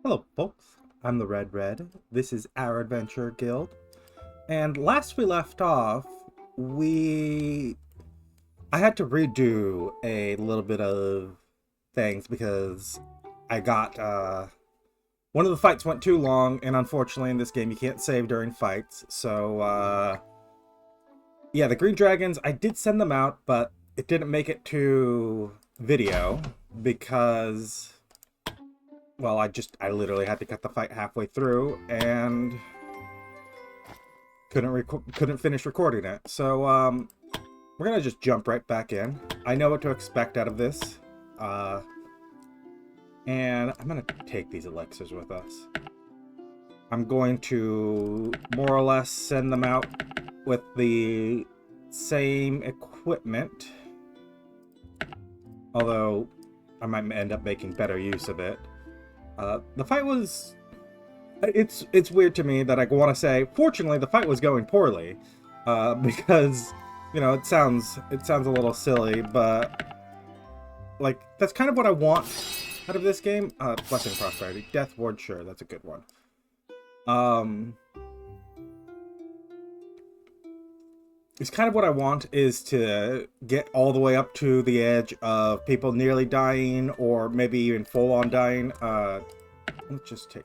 Hello folks, I'm the Red Red. This is our adventure guild. And last we left off, we I had to redo a little bit of things because I got one of the fights went too long, and unfortunately in this game you can't save during fights. So yeah, the green dragons, I did send them out, but it didn't make it to video because, well, I literally had to cut the fight halfway through and couldn't finish recording it. So we're gonna just jump right back in. I know what to expect out of this, and I'm gonna take these elixirs with us. I'm going to more or less send them out with the same equipment, although I might end up making better use of it. The fight was... It's weird to me that I want to say, fortunately, the fight was going poorly, because, you know, it sounds a little silly, but, like, that's kind of what I want out of this game. Blessing Prosperity. Death Ward, sure, that's a good one. It's kind of what I want is to get all the way up to the edge of people nearly dying, or maybe even full-on dying. Let's just take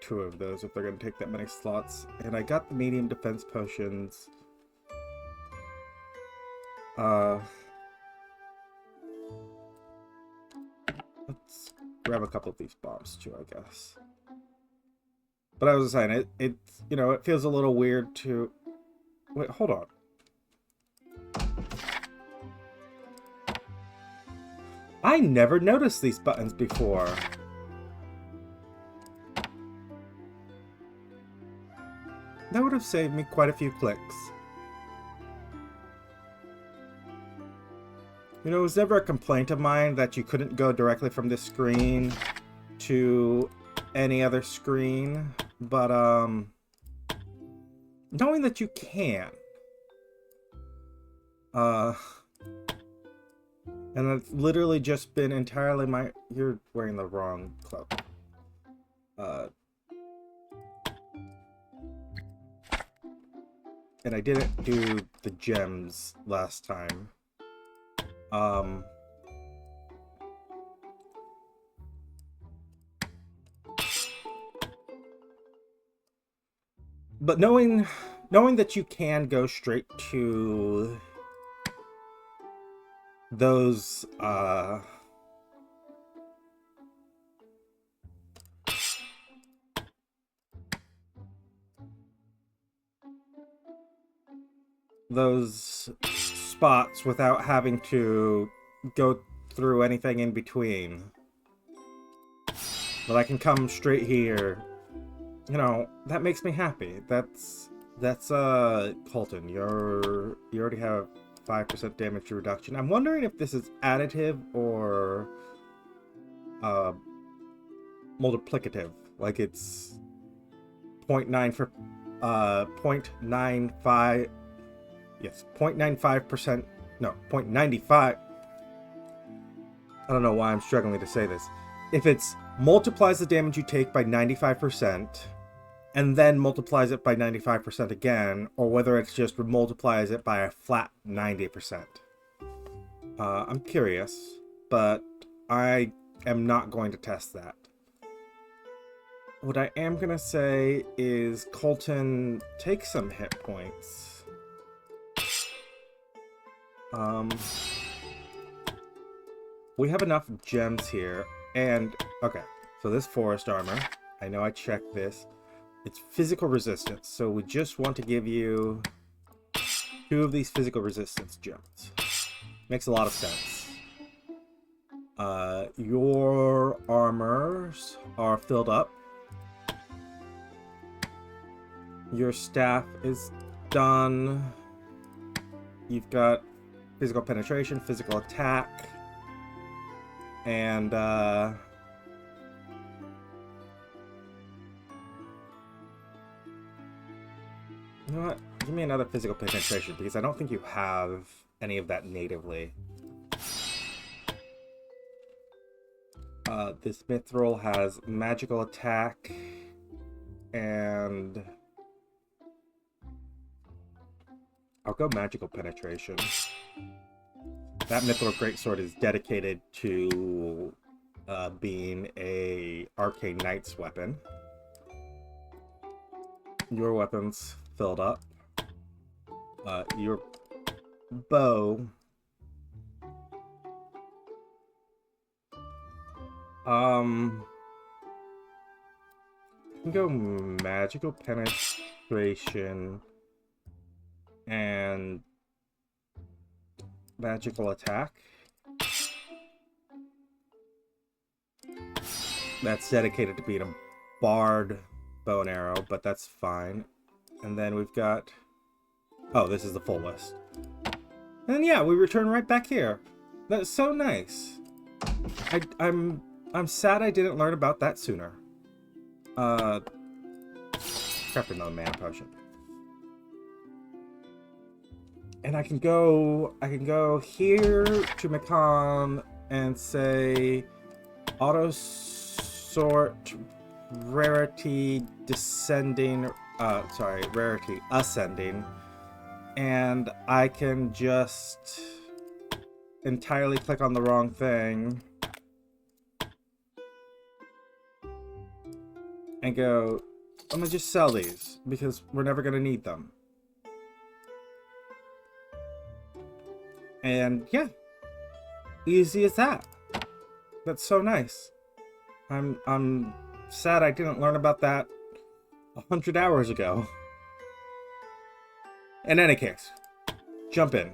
2 of those if they're going to take that many slots. And I got the medium defense potions. Let's grab a couple of these bombs too, I guess. But I was saying, it's, you know, it feels a little weird to... Wait, hold on. I never noticed these buttons before. That would have saved me quite a few clicks. You know, it was never a complaint of mine that you couldn't go directly from this screen to any other screen, but knowing that you can, and it's literally just been entirely my... You're wearing the wrong cloak. And I didn't do the gems last time. But knowing that you can go straight to those spots without having to go through anything in between, but I can come straight here, you know, that makes me happy. That's Colton, you already have 5% damage reduction. I'm wondering if this is additive or multiplicative, like it's 0.9 for 0.95. Yes, 0.95%, no, 0.95. I don't know why I'm struggling to say this. If it's multiplies the damage you take by 95%, and then multiplies it by 95% again, or whether it's just multiplies it by a flat 90%. I'm curious, but I am not going to test that. What I am going to say is Colton, take some hit points. We have enough gems here, and okay, so this forest armor, I know I checked this, it's physical resistance, so we just want to give you 2 of these physical resistance gems. Makes a lot of sense. Your armors are filled up. Your staff is done. You've got physical penetration, physical attack, and you know what? Give me another physical penetration, because I don't think you have any of that natively. This mithril has magical attack and I'll go magical penetration. That mithril greatsword is dedicated to being a arcane knight's weapon. Your weapon's filled up. Your bow. You can go magical penetration and magical attack. That's dedicated to being a bard bow and arrow, but that's fine. And then we've got... Oh, this is the full list. And then, yeah, we return right back here. That's so nice. I'm sad I didn't learn about that sooner. Craft another mana potion. And I can go here to Macon and say auto sort rarity descending, rarity ascending, and I can just entirely click on the wrong thing and go, I'm gonna just sell these because we're never gonna need them. And yeah, easy as that. That's so nice. I'm sad I didn't learn about that 100 hours ago. In any case, jump in.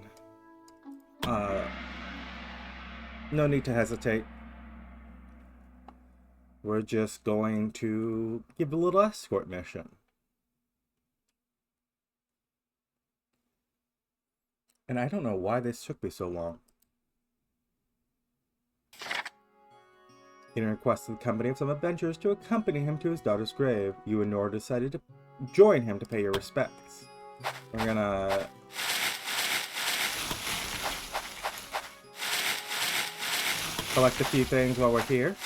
No need to hesitate. We're just going to give a little escort mission. And I don't know why this took me so long. He requested the company of some adventurers to accompany him to his daughter's grave. You and Nora decided to join him to pay your respects. We're gonna... collect a few things while we're here.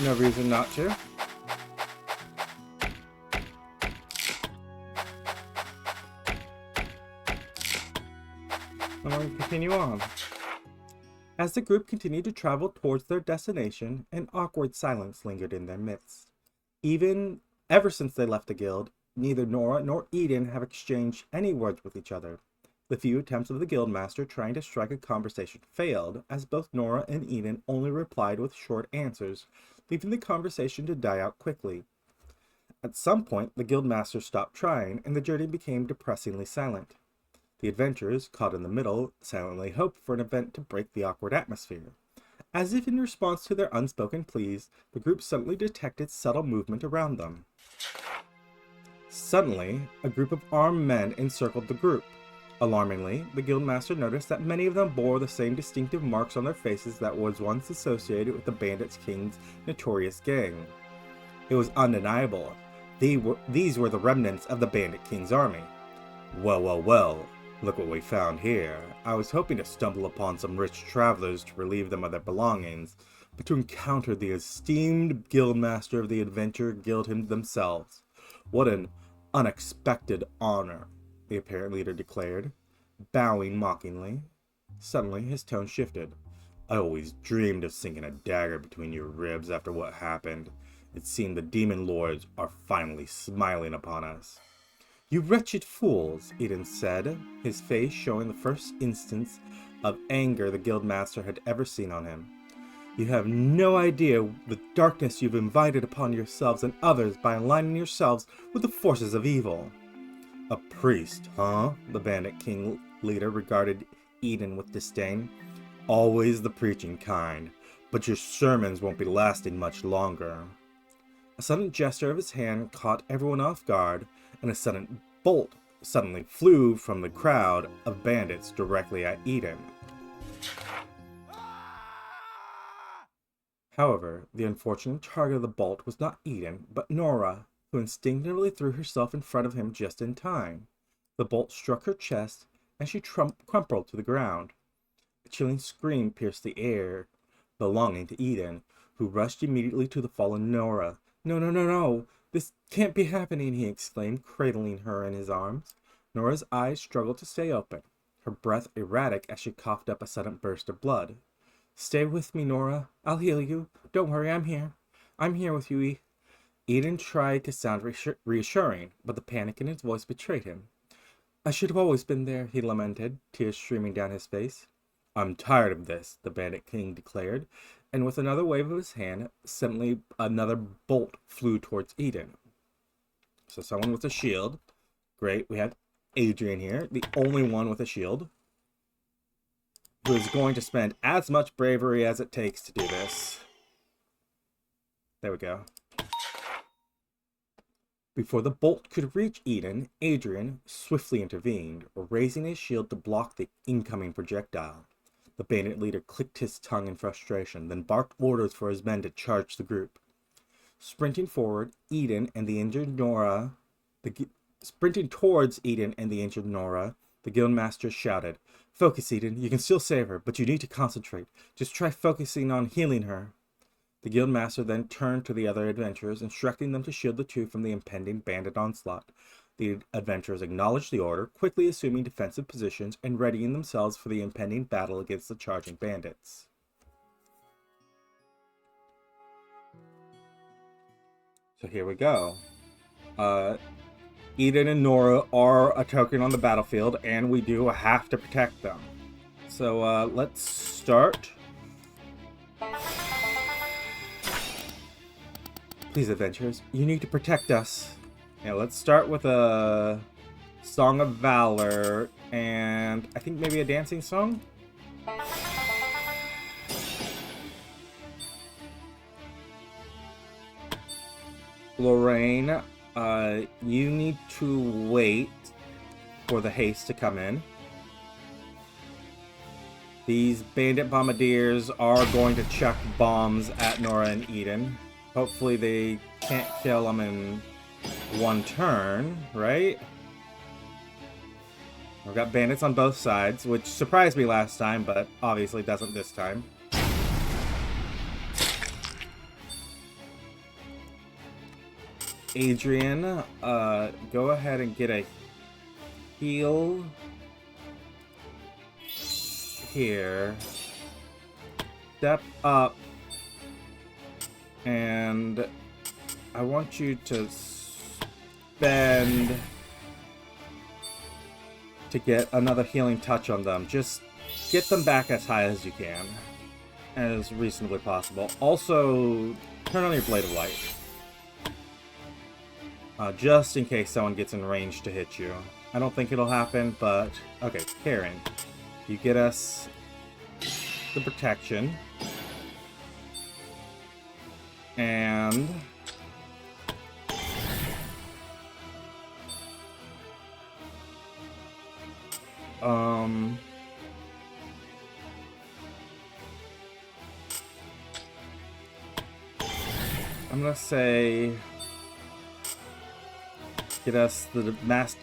No reason not to. And we'll continue on. As the group continued to travel towards their destination, an awkward silence lingered in their midst. Ever since they left the guild, neither Nora nor Eden have exchanged any words with each other. The few attempts of the guildmaster trying to strike a conversation failed, as both Nora and Eden only replied with short answers, leaving the conversation to die out quickly. At some point, the guildmaster stopped trying, and the journey became depressingly silent. The adventurers, caught in the middle, silently hoped for an event to break the awkward atmosphere. As if in response to their unspoken pleas, the group suddenly detected subtle movement around them. Suddenly, a group of armed men encircled the group. Alarmingly, the guildmaster noticed that many of them bore the same distinctive marks on their faces that was once associated with the Bandits King's notorious gang. It was undeniable. These were the remnants of the Bandit King's army. Well, well, well. Look what we found here. I was hoping to stumble upon some rich travelers to relieve them of their belongings, but to encounter the esteemed guildmaster of the Adventure Guild themselves. What an unexpected honor, the apparent leader declared, bowing mockingly. Suddenly, his tone shifted. I always dreamed of sinking a dagger between your ribs after what happened. It seemed the demon lords are finally smiling upon us. You wretched fools, Eden said, his face showing the first instance of anger the guildmaster had ever seen on him. You have no idea the darkness you've invited upon yourselves and others by aligning yourselves with the forces of evil. A priest, huh? The Bandit King leader regarded Eden with disdain. Always the preaching kind, but your sermons won't be lasting much longer. A sudden gesture of his hand caught everyone off guard, and a sudden bolt suddenly flew from the crowd of bandits directly at Eden. However, the unfortunate target of the bolt was not Eden, but Nora, who instinctively threw herself in front of him just in time. The bolt struck her chest, and she crumpled to the ground. A chilling scream pierced the air, belonging to Eden, who rushed immediately to the fallen Nora. No, no, no, no! This can't be happening, he exclaimed, cradling her in his arms. Nora's eyes struggled to stay open, her breath erratic as she coughed up a sudden burst of blood. Stay with me, Nora. I'll heal you. Don't worry, I'm here. I'm here with you, Eden tried to sound reassuring, but the panic in his voice betrayed him. I should have always been there, he lamented, tears streaming down his face. I'm tired of this, the Bandit King declared, and with another wave of his hand, suddenly another bolt flew towards Eden. So someone with a shield. Great, we have Adrian here, the only one with a shield, who is going to spend as much bravery as it takes to do this. There we go. Before the bolt could reach Eden, Adrian swiftly intervened, raising his shield to block the incoming projectile. The bandit leader clicked his tongue in frustration, then barked orders for his men to charge the group. Sprinting towards Eden and the injured Nora, the guildmaster shouted, Focus, Eden. You can still save her, but you need to concentrate. Just try focusing on healing her. The guildmaster then turned to the other adventurers, instructing them to shield the two from the impending bandit onslaught. The adventurers acknowledged the order, quickly assuming defensive positions and readying themselves for the impending battle against the charging bandits. So here we go. Eden and Nora are a token on the battlefield, and we do have to protect them. So let's start. Please, adventurers, you need to protect us. Yeah, let's start with a Song of Valor, and I think maybe a dancing song? Lorraine, you need to wait for the haste to come in. These bandit bombardiers are going to chuck bombs at Nora and Eden. Hopefully they can't kill them in one turn, right? We've got bandits on both sides, which surprised me last time, but obviously doesn't this time. Adrian, go ahead and get a heal here. Step up. And I want you to spend to get another healing touch on them. Just get them back as high as you can, as reasonably possible. Also, turn on your Blade of Light. Just in case someone gets in range to hit you. I don't think it'll happen, but... Okay, Karen. You get us the protection. And... I'm gonna say... Get us the Mass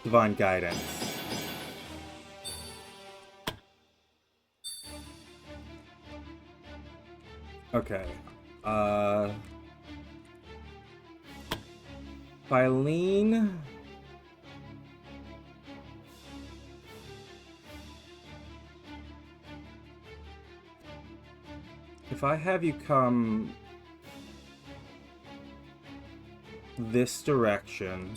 Divine Guidance. Okay. Filene. If I have you come this direction,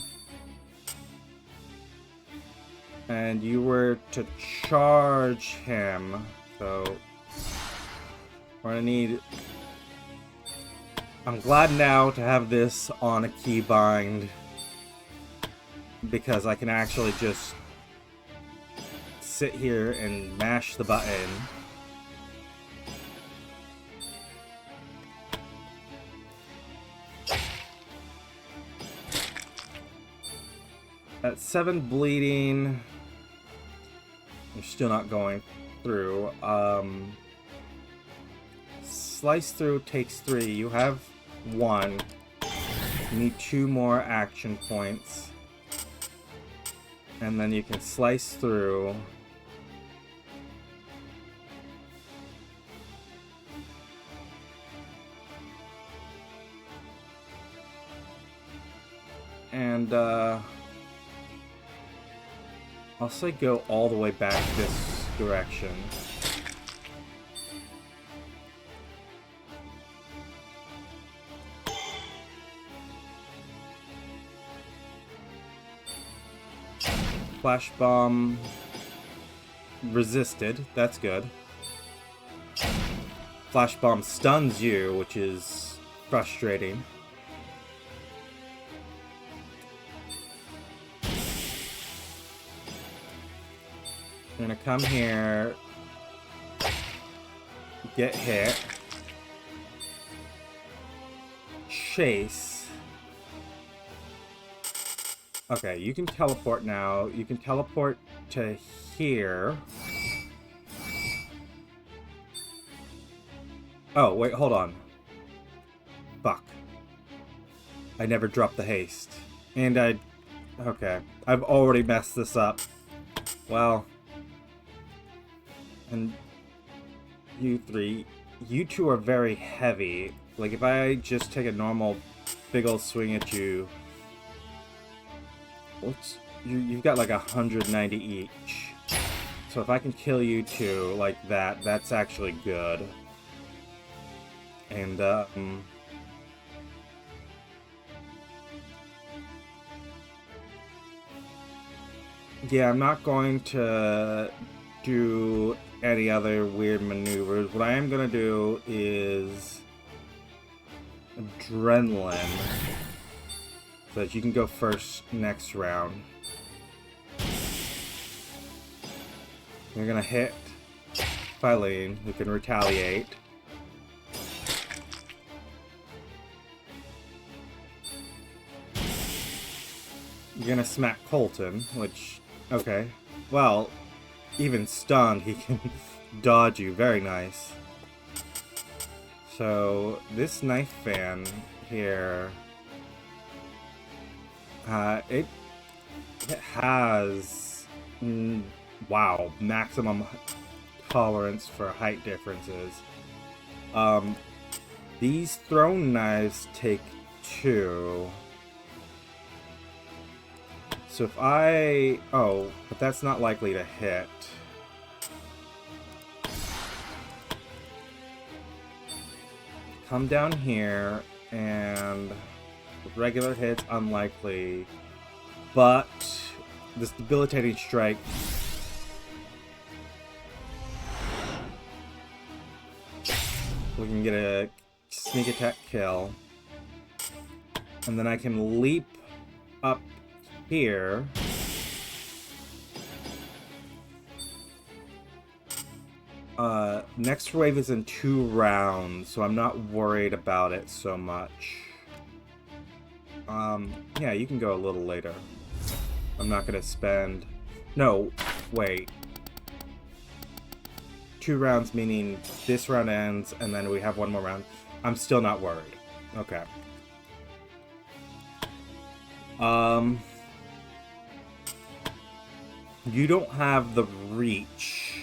and you were to charge him, so we're gonna need... I'm glad now to have this on a keybind, because I can actually just sit here and mash the button. At 7 bleeding, you're still not going through. Slice through takes 3. You have 1. You need 2 more action points. And then you can slice through. And, I'll say go all the way back this direction. Flash bomb resisted. That's good. Flash bomb stuns you, which is frustrating. I'm gonna come here, get hit, chase. Okay, you can teleport now. You can teleport to here. Oh, wait, hold on. Fuck. I never dropped the haste. And okay. I've already messed this up. Well. And you three. You two are very heavy. Like, if I just take a normal big old swing at you... You've got like 190 each. So if I can kill you two like that, that's actually good. And, yeah, I'm not going to do any other weird maneuvers. What I am going to do is Adrenaline, so that you can go first next round. You're going to hit Phylene, who can retaliate. You're gonna smack Colton, which... okay. Well, even stunned, he can dodge you. Very nice. So, this knife fan here... it has... wow, maximum tolerance for height differences. These throwing knives take 2... So if I... oh, but that's not likely to hit. Come down here, and with regular hits, unlikely. But this debilitating strike... we can get a sneak attack kill. And then I can leap up here. Next wave is in 2 rounds, so I'm not worried about it so much. Yeah, you can go a little later. I'm not gonna spend... no, wait. 2 rounds meaning this round ends, and then we have 1 more round. I'm still not worried. Okay. You don't have the reach,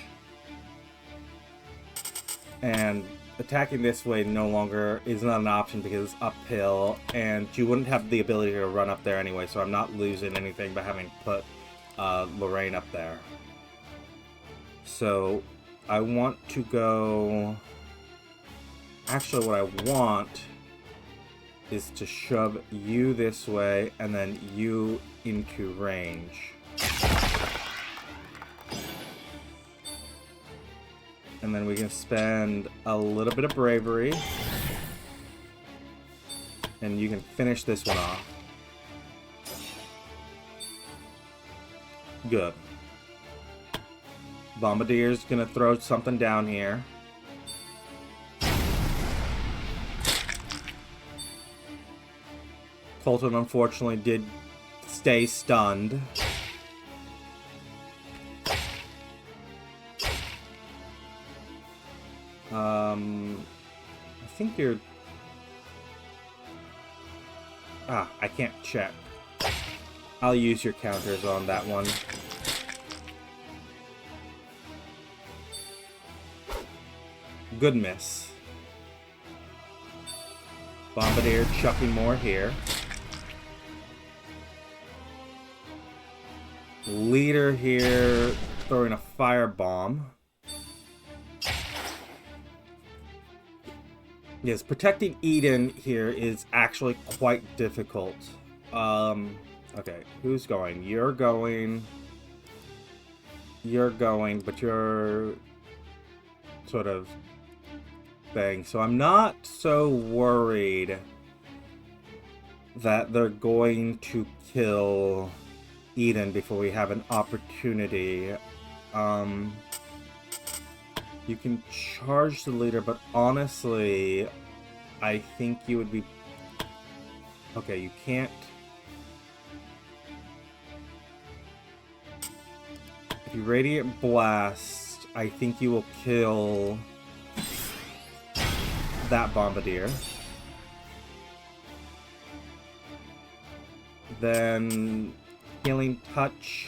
and attacking this way no longer is not an option because it's uphill, and you wouldn't have the ability to run up there anyway, so I'm not losing anything by having put Lorraine up there. So I want to go... actually what I want is to shove you this way and then you into range. And then we can spend a little bit of bravery. And you can finish this one off. Good. Bombardier's gonna throw something down here. Colton unfortunately did stay stunned. I think you're... ah, I can't check. I'll use your counters on that one. Good miss. Bombardier chucking more here. leader here throwing a firebomb. Yes, protecting Eden here is actually quite difficult. Okay, who's going? You're going. You're going, but you're sort of thing. So I'm not so worried that they're going to kill Eden before we have an opportunity. You can charge the leader, but honestly, I think you would be... Okay, you can't... If you Radiant Blast, I think you will kill that Bombardier. Then Healing Touch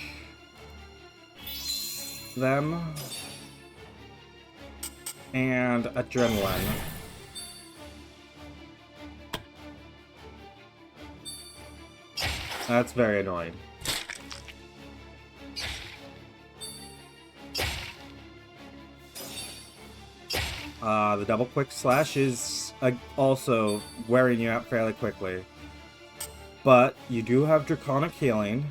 them. And Adrenaline. That's very annoying. The double quick slash is also wearing you out fairly quickly. But you do have Draconic Healing.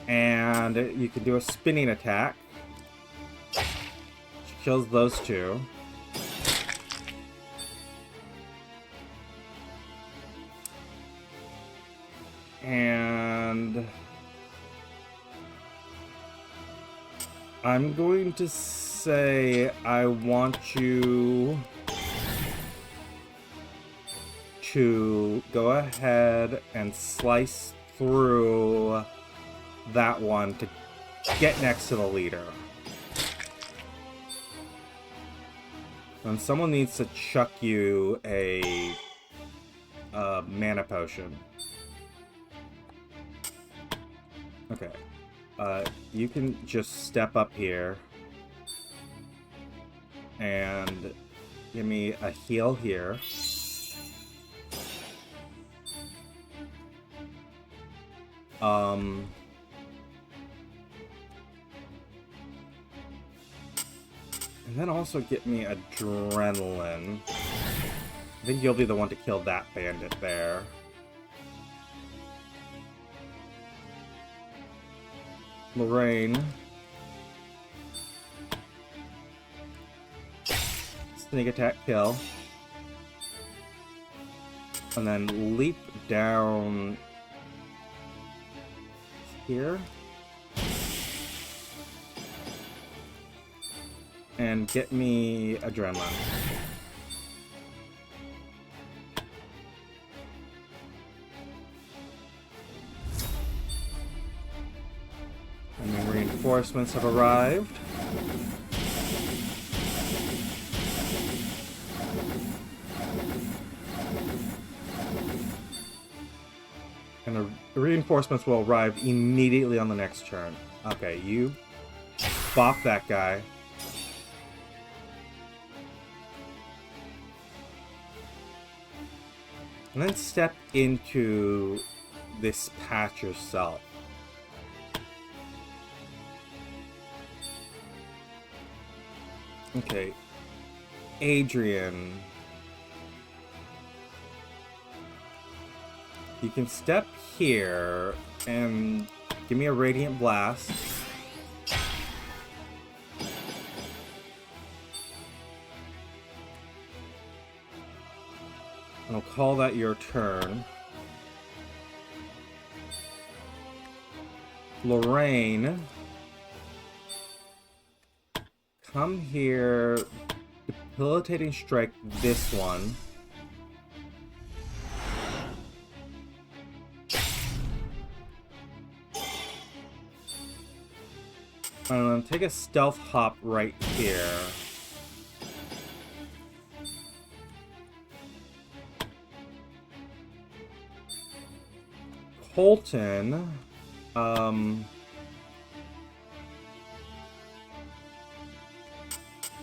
And you can do a spinning attack. Which kills those two. And I'm going to say I want you to go ahead and slice through that one to get next to the leader. And someone needs to chuck you a mana potion. Okay. You can just step up here and give me a heal here. And then also get me Adrenaline. I think you'll be the one to kill that bandit there. Lorraine. Sneak attack kill. And then leap down here. And get me Adrenaline. And the reinforcements have arrived. And the reinforcements will arrive immediately on the next turn. Okay, you bop that guy. And then step into this patch yourself. Okay. Adrian. You can step here and give me a Radiant Blast. And I'll call that your turn. Lorraine. Come here. Debilitating Strike this one. And then take a Stealth Hop right here. Colton, I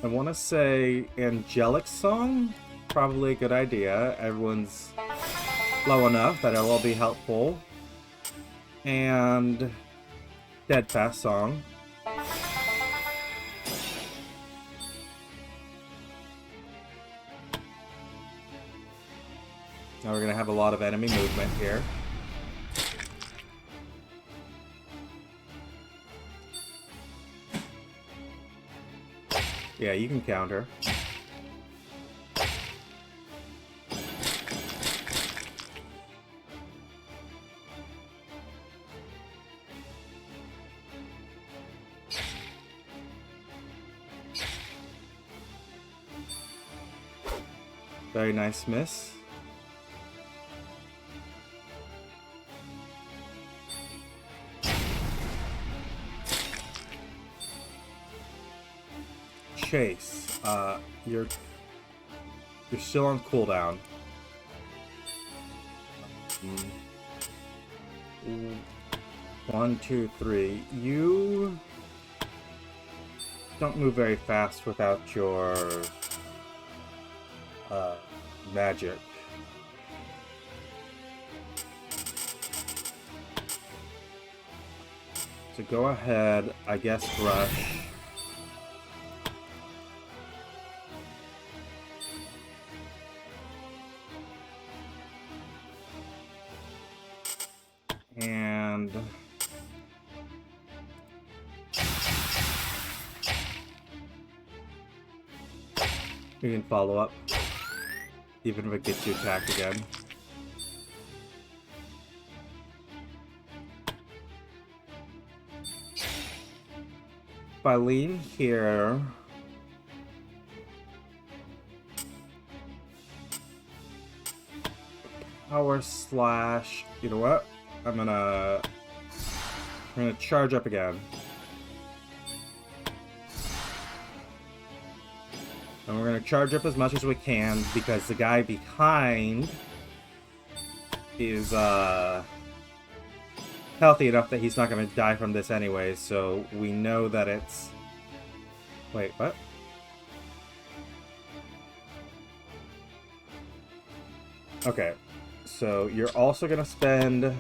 want to say Angelic Song, probably a good idea. Everyone's low enough that it will be helpful. And Steadfast Song. Now we're going to have a lot of enemy movement here. Yeah, you can counter. Very nice miss. Chase, you're still on cooldown. 1, 2, 3. You don't move very fast without your magic. So go ahead, I guess, rush. And you can follow up, even if it gets you attacked again. If I lean here, power slash, you know what? I'm gonna charge up again. And we're gonna charge up as much as we can because the guy behind is healthy enough that he's not gonna die from this anyway, so we know that it's... Wait, what? Okay, so you're also gonna spend...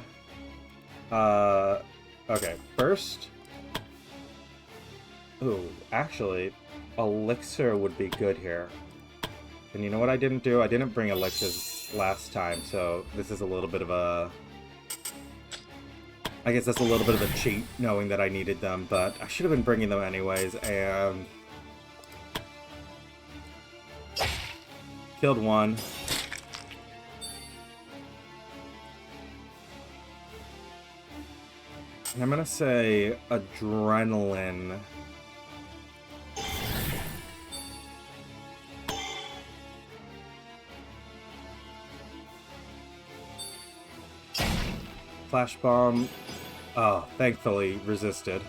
okay, first... Ooh, actually, Elixir would be good here. And you know what I didn't do? I didn't bring Elixirs last time, so this is a little bit of a... I guess that's a little bit of a cheat, knowing that I needed them, but I should have been bringing them anyways, and... Killed one. And I'm gonna say adrenaline. Flash bomb. Oh, thankfully resisted.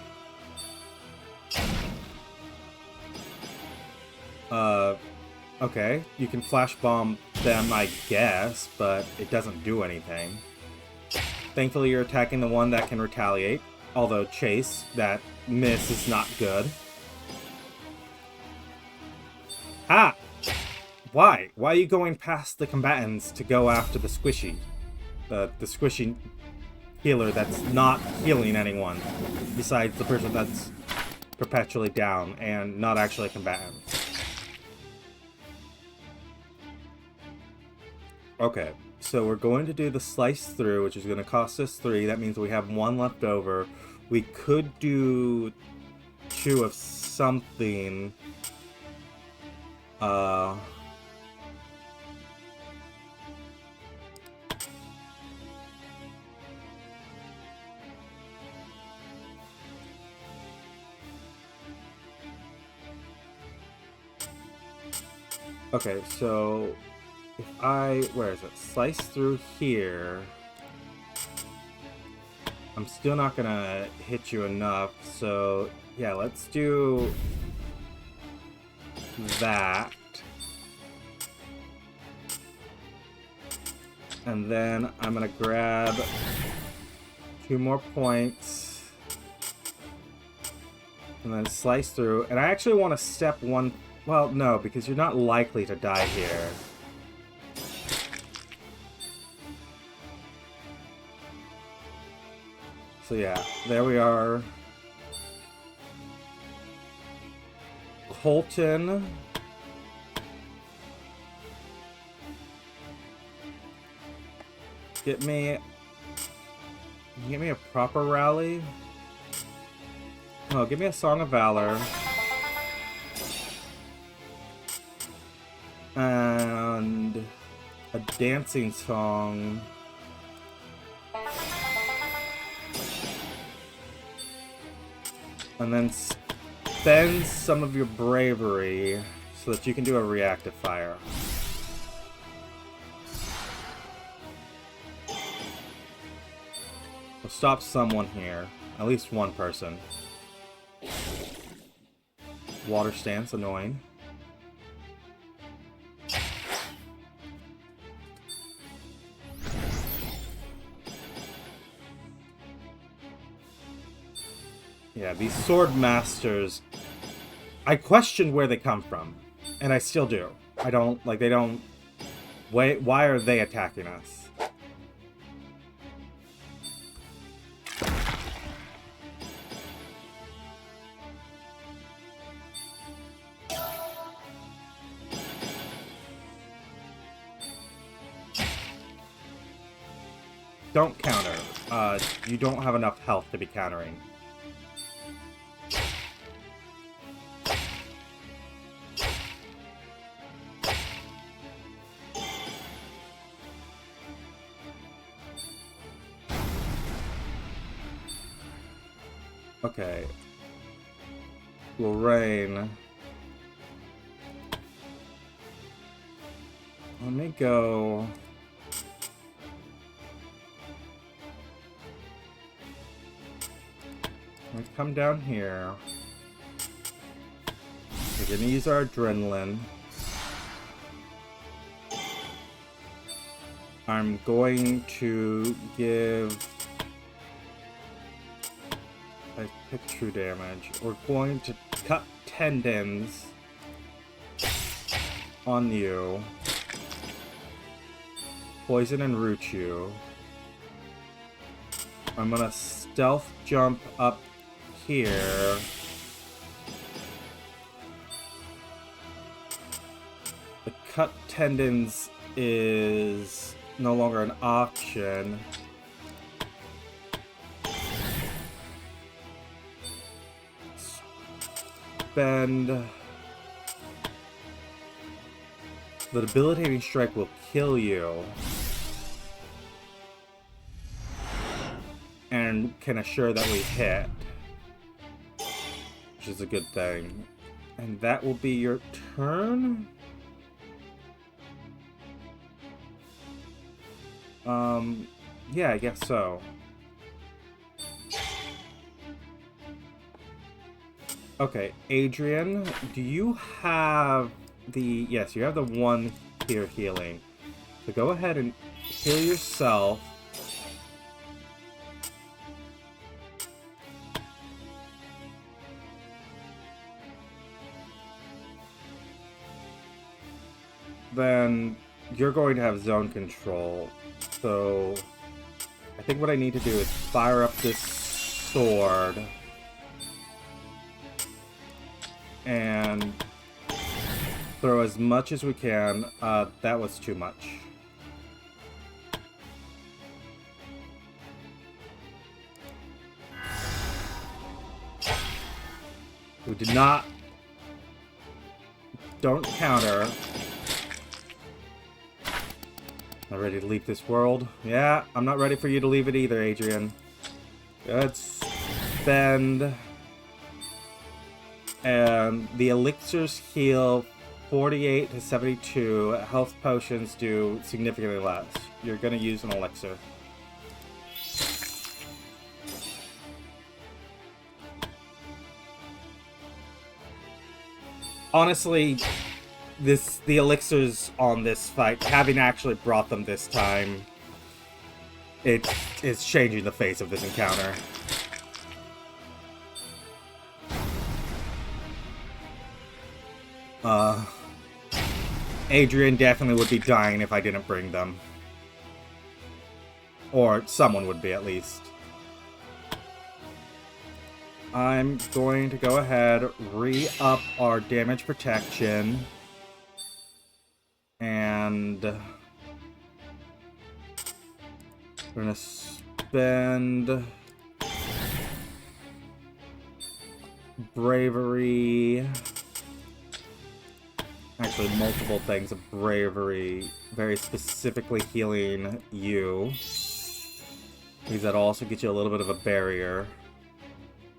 Okay, you can flash bomb them, I guess, but it doesn't do anything. Thankfully, you're attacking the one that can retaliate. Although, Chase, that miss is not good. Ah! Why? Why are you going past the combatants to go after the squishy? The squishy healer that's not healing anyone. Besides the person that's perpetually down and not actually a combatant. Okay. So we're going to do the slice through, which is going to cost us 3. That means we have 1 left over. We could do 2 of something. Okay, so... If I... Where is it? Slice through here. I'm still not gonna hit you enough, so... Yeah, let's do... that. And then I'm gonna grab 2 more points. And then slice through. And I actually want to step 1... Well, no, because you're not likely to die here. So yeah, there we are. Colton. Get me a proper rally. No, give me a Song of Valor. And a dancing song. And then spend some of your bravery so that you can do a reactive fire. We'll stop someone here. At least one person. Water stance, annoying. Yeah, these sword masters, I question where they come from, and I still do. I don't, like, they don't, why are they attacking us? Don't counter. You don't have enough health to be countering. Okay. Lorraine. Let me go. Let me come down here. We're gonna use our adrenaline. I'm going to give... I pick true damage. We're going to cut tendons on you. Poison and root you. I'm gonna stealth jump up here. The cut tendons is no longer an option. Spend... The debilitating strike will kill you. And can assure that we hit. Which is a good thing. And that will be your turn? Yeah, I guess so. Okay, Adrian, do you have the... Yes, you have the one here healing. So go ahead and heal yourself. Then you're going to have zone control. So I think what I need to do is fire up this sword and throw as much as we can. That was too much. We did not... Don't counter. Not ready to leave this world. Yeah, I'm not ready for you to leave it either, Adrian. Let's spend... And the elixirs heal 48 to 72. Health potions do significantly less. You're gonna use an elixir. Honestly, the elixirs on this fight, having actually brought them this time, it's changing the face of this encounter. Adrian definitely would be dying if I didn't bring them. Or someone would be, at least. I'm going to go ahead, re-up our damage protection, and we're gonna spend bravery. Actually, multiple things of bravery, very specifically healing you. Because that'll also get you a little bit of a barrier.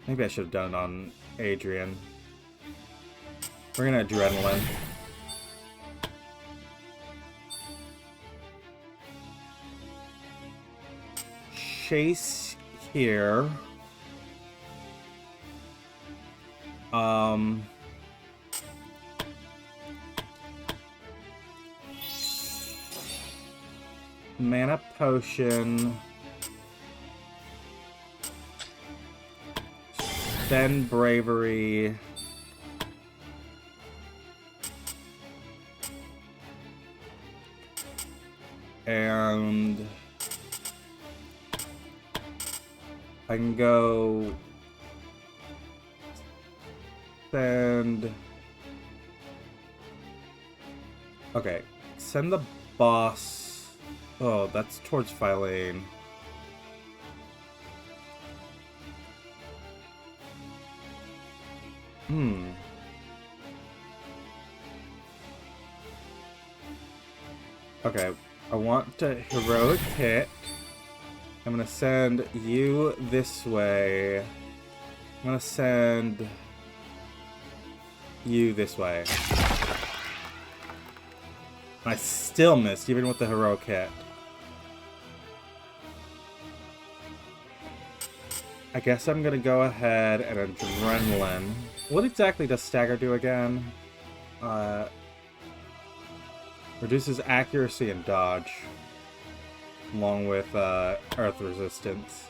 Maybe I should have done it on Adrian. We're gonna adrenaline. Chase here. Mana potion. Spend bravery. And I can go send. Okay, send the boss. Oh, that's towards Phylane. Okay, I want to heroic hit. I'm gonna send you this way. I'm gonna send you this way. I still missed, even with the heroic hit. I guess I'm gonna go ahead and adrenaline. What exactly does stagger do again? Reduces accuracy and dodge, along with earth resistance.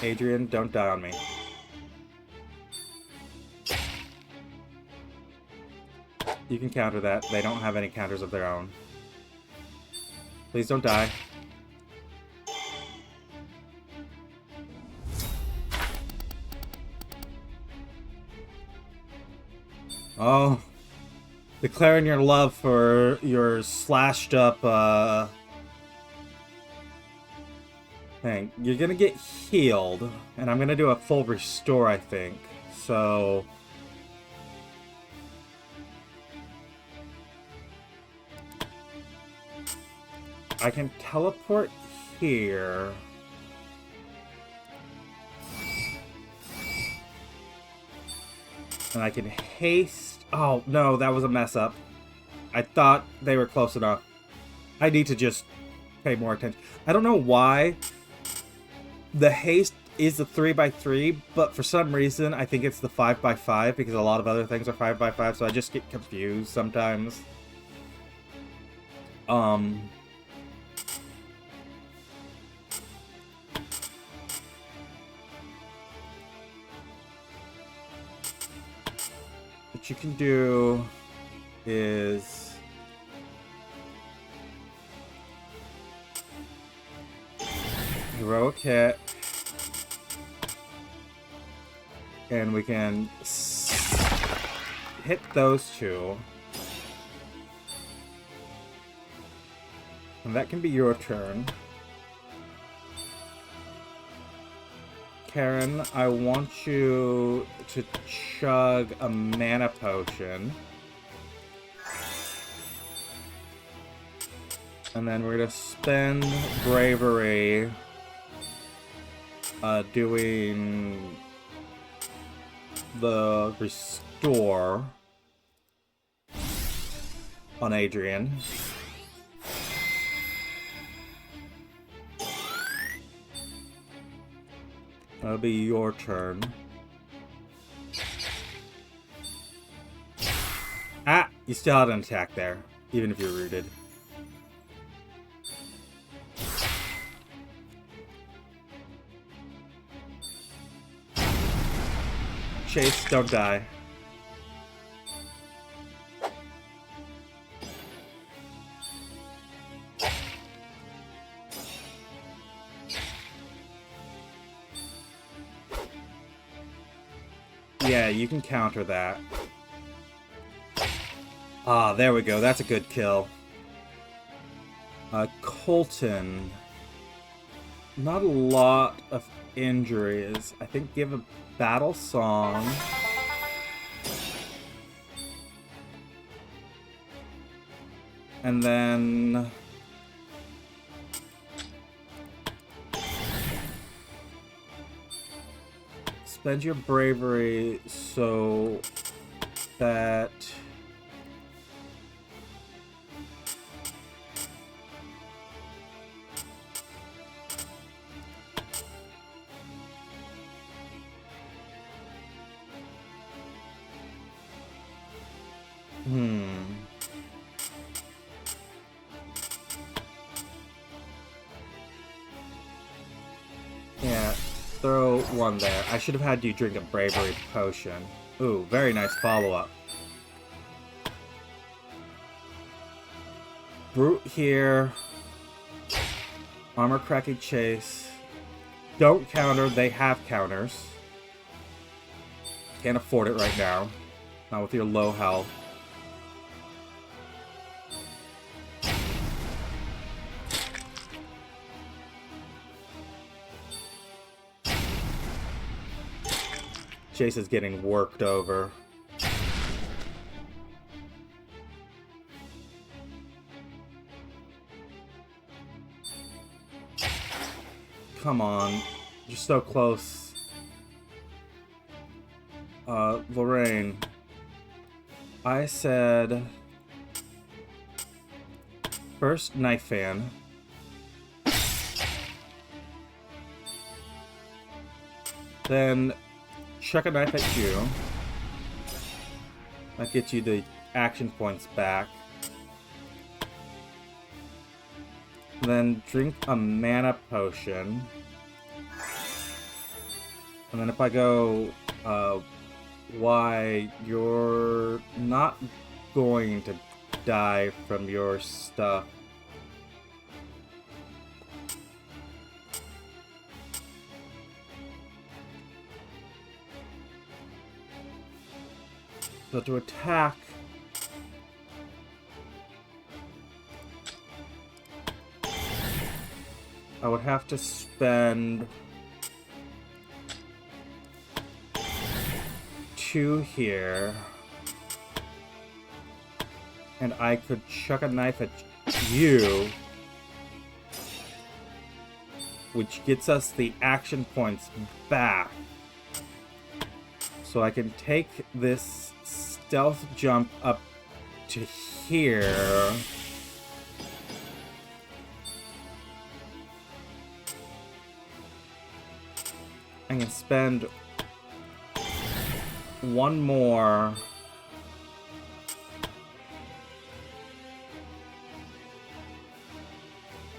Adrian, don't die on me. You can counter that. They don't have any counters of their own. Please don't die. Oh. Declaring your love for your slashed up, thing. You're gonna get healed, and I'm gonna do a full restore, I think. So... I can teleport here. And I can haste... Oh, no, that was a mess up. I thought they were close enough. I need to just pay more attention. I don't know why the haste is the 3x3, but for some reason I think it's the 5x5 because a lot of other things are 5x5, so I just get confused sometimes. What you can do is heroic hit, and we can hit those two, and that can be your turn. Karen, I want you to chug a mana potion. And then we're gonna spend bravery doing the restore on Adrian. That'll be your turn. Ah! You still had an attack there, even if you're rooted. Chase, don't die. Yeah, you can counter that. Ah, there we go. That's a good kill. Colton. Not a lot of injuries. I think give a battle song. And then... spend your bravery so that... Yeah, throw one there. I should have had you drink a bravery potion. Ooh, very nice follow-up. Brute here. Armor cracking chase. Don't counter, they have counters. Can't afford it right now. Not with your low health. Chase is getting worked over. Come on. You're so close. Lorraine. I said... First, Knife Fan. Then... chuck a knife at you. That gets you the action points back. Then drink a mana potion. And then if I go, why, you're not going to die from your stuff. So to attack, I would have to spend 2 here, and I could chuck a knife at you, which gets us the action points back. So I can take this stealth jump up to here. I can spend 1 more.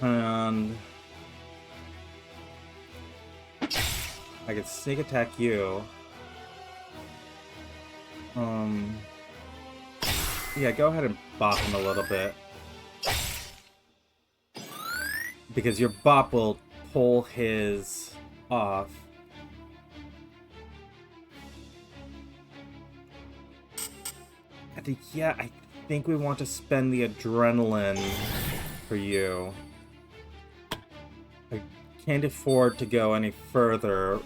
And I can sneak attack you. Yeah, go ahead and bop him a little bit. Because your bop will pull his off. I think we want to spend the adrenaline for you. I can't afford to go any further.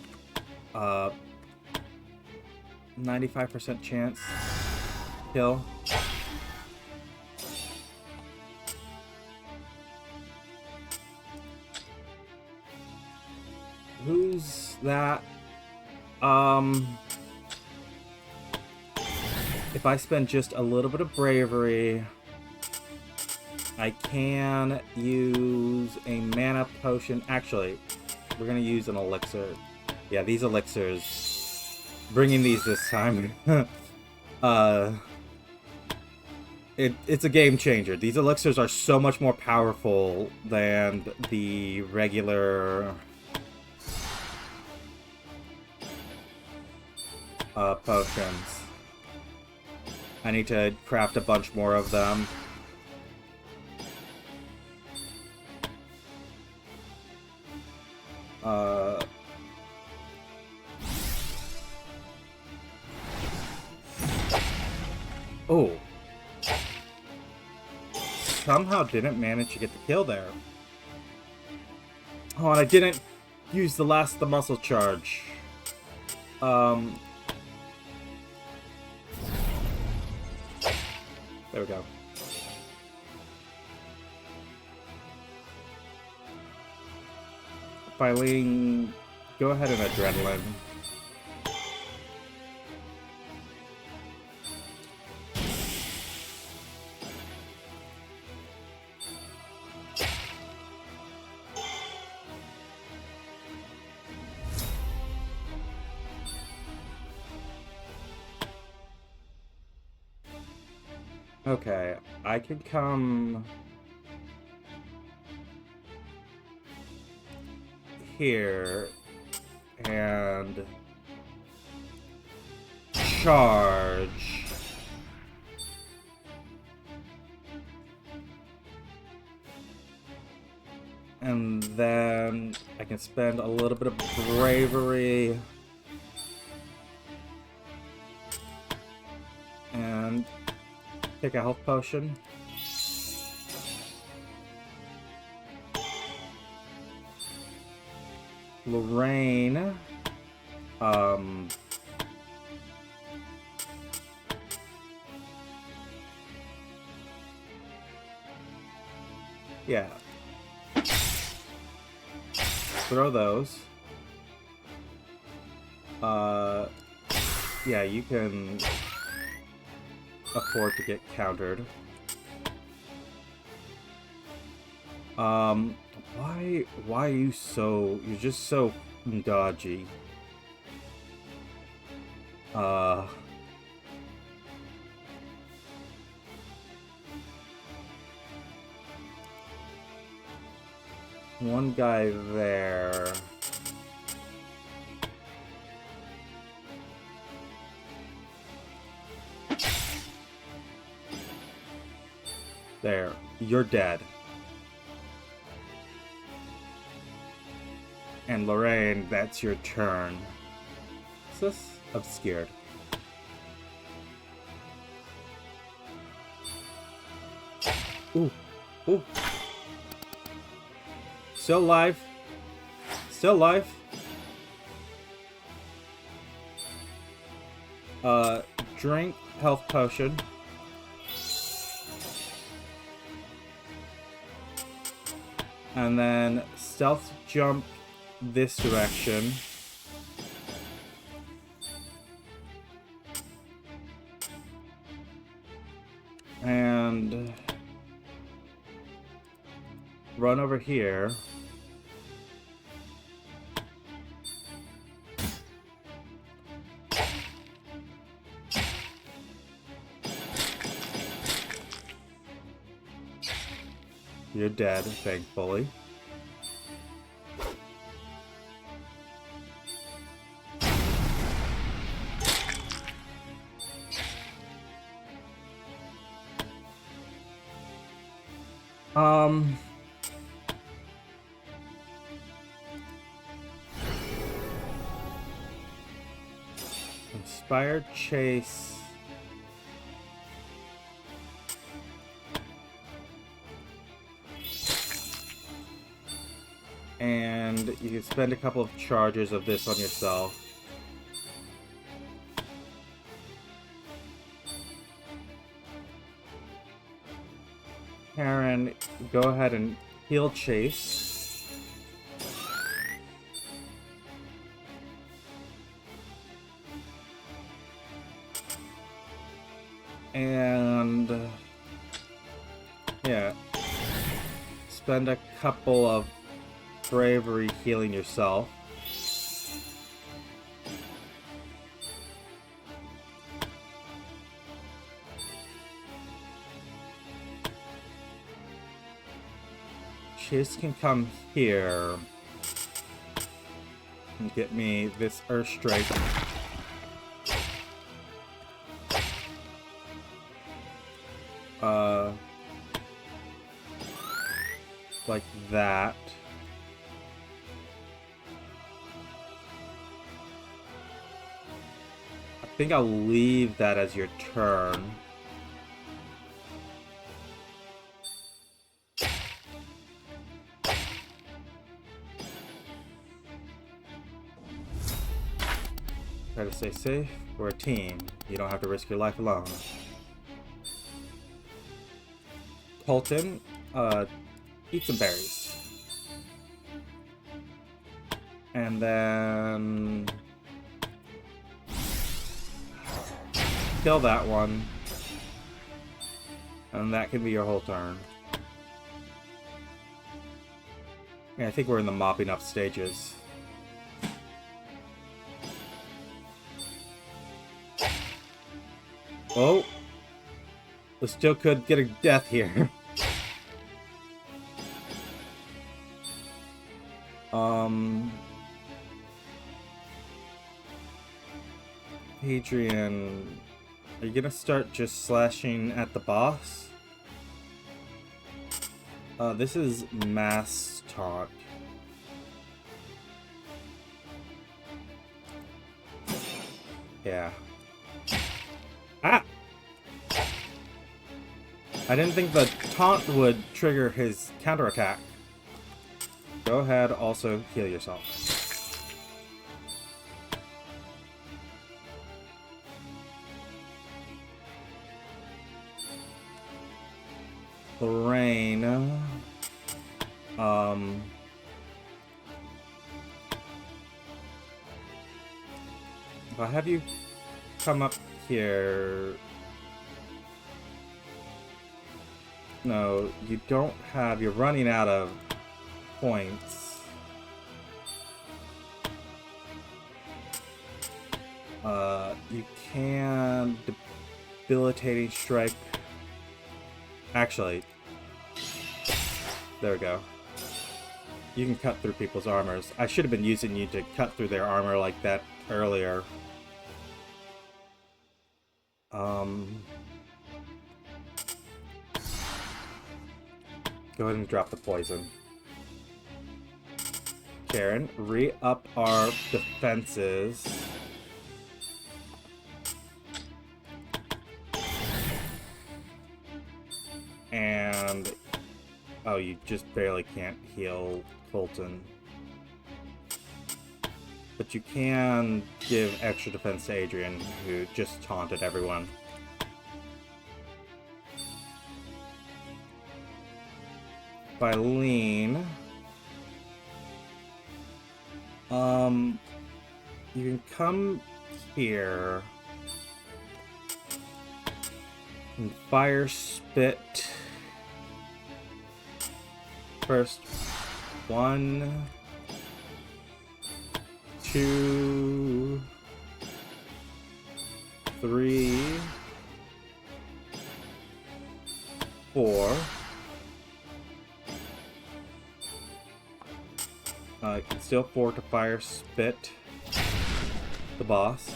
95% chance. Kill. Who's that? If I spend just a little bit of bravery, I can use a mana potion. Actually, we're gonna use an elixir. Yeah, these elixirs. Bringing these this time. It's a game changer. These elixirs are so much more powerful than the regular potions. I need to craft a bunch more of them. Oh. Somehow didn't manage to get the kill there. Oh, and I didn't use the last of the muscle charge. There we go. Filing, go ahead and adrenaline. Okay, I can come here and charge. And then I can spend a little bit of bravery and take a health potion. Lorraine, yeah. Throw those. Yeah, you can afford to get countered. Why are you so... You're just so dodgy. One guy there. There. You're dead. And Lorraine, that's your turn. Is this obscured? Ooh. Ooh. Still alive. Still alive. Drink health potion. And then stealth jump this direction. And run over here. You're dead, thankfully. Inspired Chase. And you can spend a couple of charges of this on yourself. Karen, go ahead and heal Chase. And yeah, spend a couple of bravery healing yourself. Chase can come here and get me this Earth Strike. Like that. I think I'll leave that as your turn. Try to stay safe. We're a team. You don't have to risk your life alone. Colton, eat some berries. And then kill that one. And that can be your whole turn. Yeah, I think we're in the mopping up stages. Oh! We still could get a death here. Adrian, are you gonna start just slashing at the boss? This is mass taunt. Yeah. Ah! I didn't think the taunt would trigger his counterattack. Go ahead, also heal yourself. Lorraine. If I have you come up here... No, you don't have... You're running out of points. You can... Debilitating strike... Actually... There we go. You can cut through people's armors. I should have been using you to cut through their armor like that earlier. Go ahead and drop the poison. Karen, re-up our defenses. And... Oh, you just barely can't heal Colton. But you can give extra defense to Adrian, who just taunted everyone. Filene. You can come here and fire spit. First, 1, 2, 3, 4. You can still afford to fire spit the boss.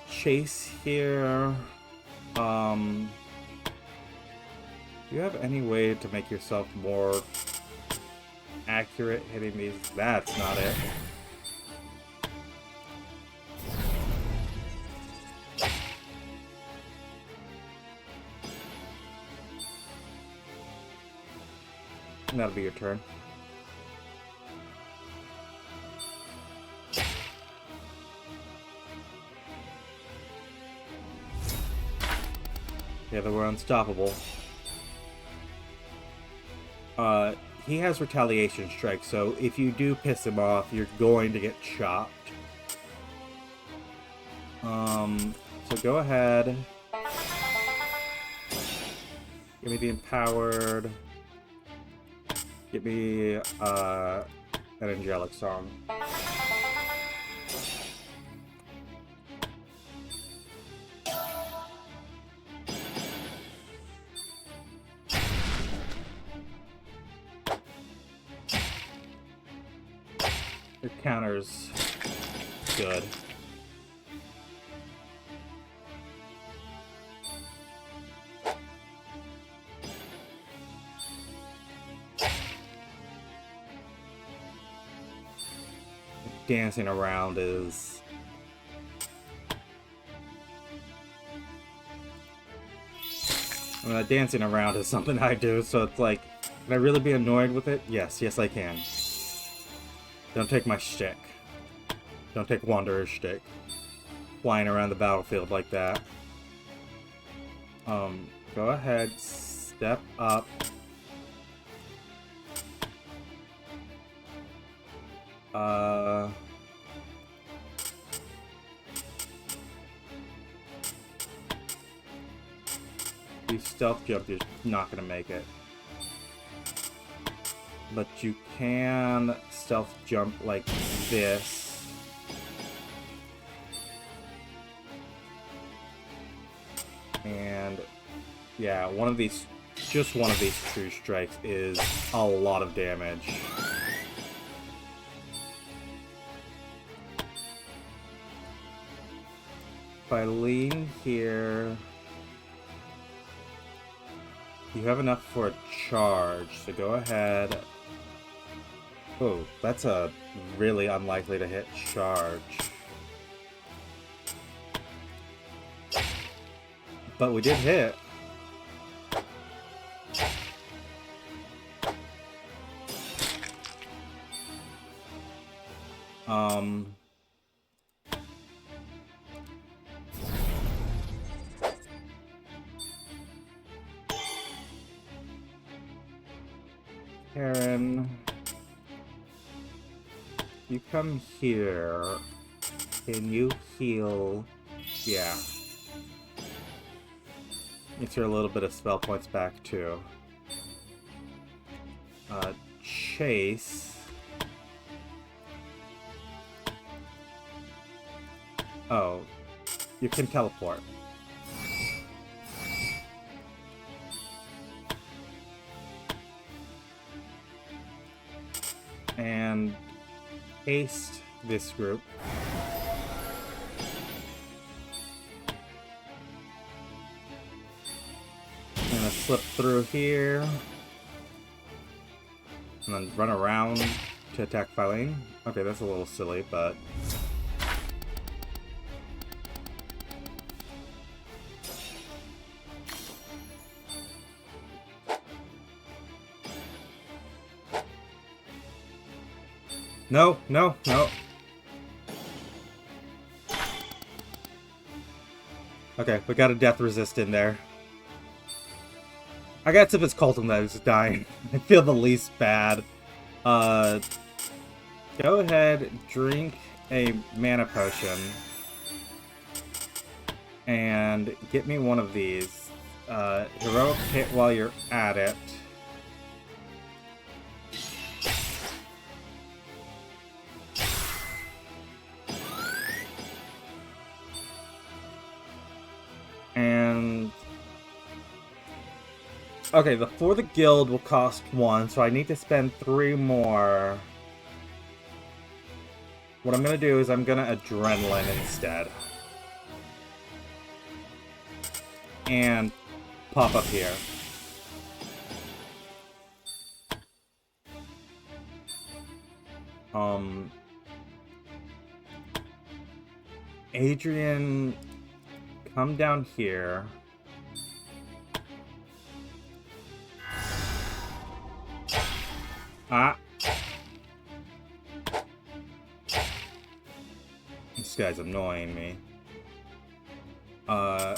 Chase here. Do you have any way to make yourself more accurate hitting these? That's not it. That'll be your turn. Yeah, they were unstoppable. He has retaliation strike, so if you do piss him off, you're going to get chopped. So go ahead. Give me the empowered. Give me, an angelic song. Your counter's good. Dancing around is... Dancing around is something I do, so it's like, can I really be annoyed with it? Yes, yes I can. Don't take my shtick. Don't take Wanderer's shtick. Flying around the battlefield like that. Go ahead, step up. You stealth jump, you're not gonna make it. But you can stealth jump like this. And yeah, just one of these true strikes is a lot of damage. If I lean here, you have enough for a charge, so go ahead. Oh, that's a really unlikely to hit charge. But we did hit. Karen, you come here. Can you heal? Yeah. Gets her a little bit of spell points back too. Chase. Oh, you can teleport. And haste this group. I'm gonna slip through here. And then run around to attack Phylane. Okay, that's a little silly, but... No, no, no. Okay, we got a death resist in there. I guess if it's Colton that is dying, I feel the least bad. Go ahead, drink a mana potion. And get me one of these. Heroic hit while you're at it. And... okay, the For the Guild will cost 1, so I need to spend 3 more. What I'm gonna do is I'm gonna Adrenaline instead. And pop up here. Adrian, come down here. Ah. This guy's annoying me. Go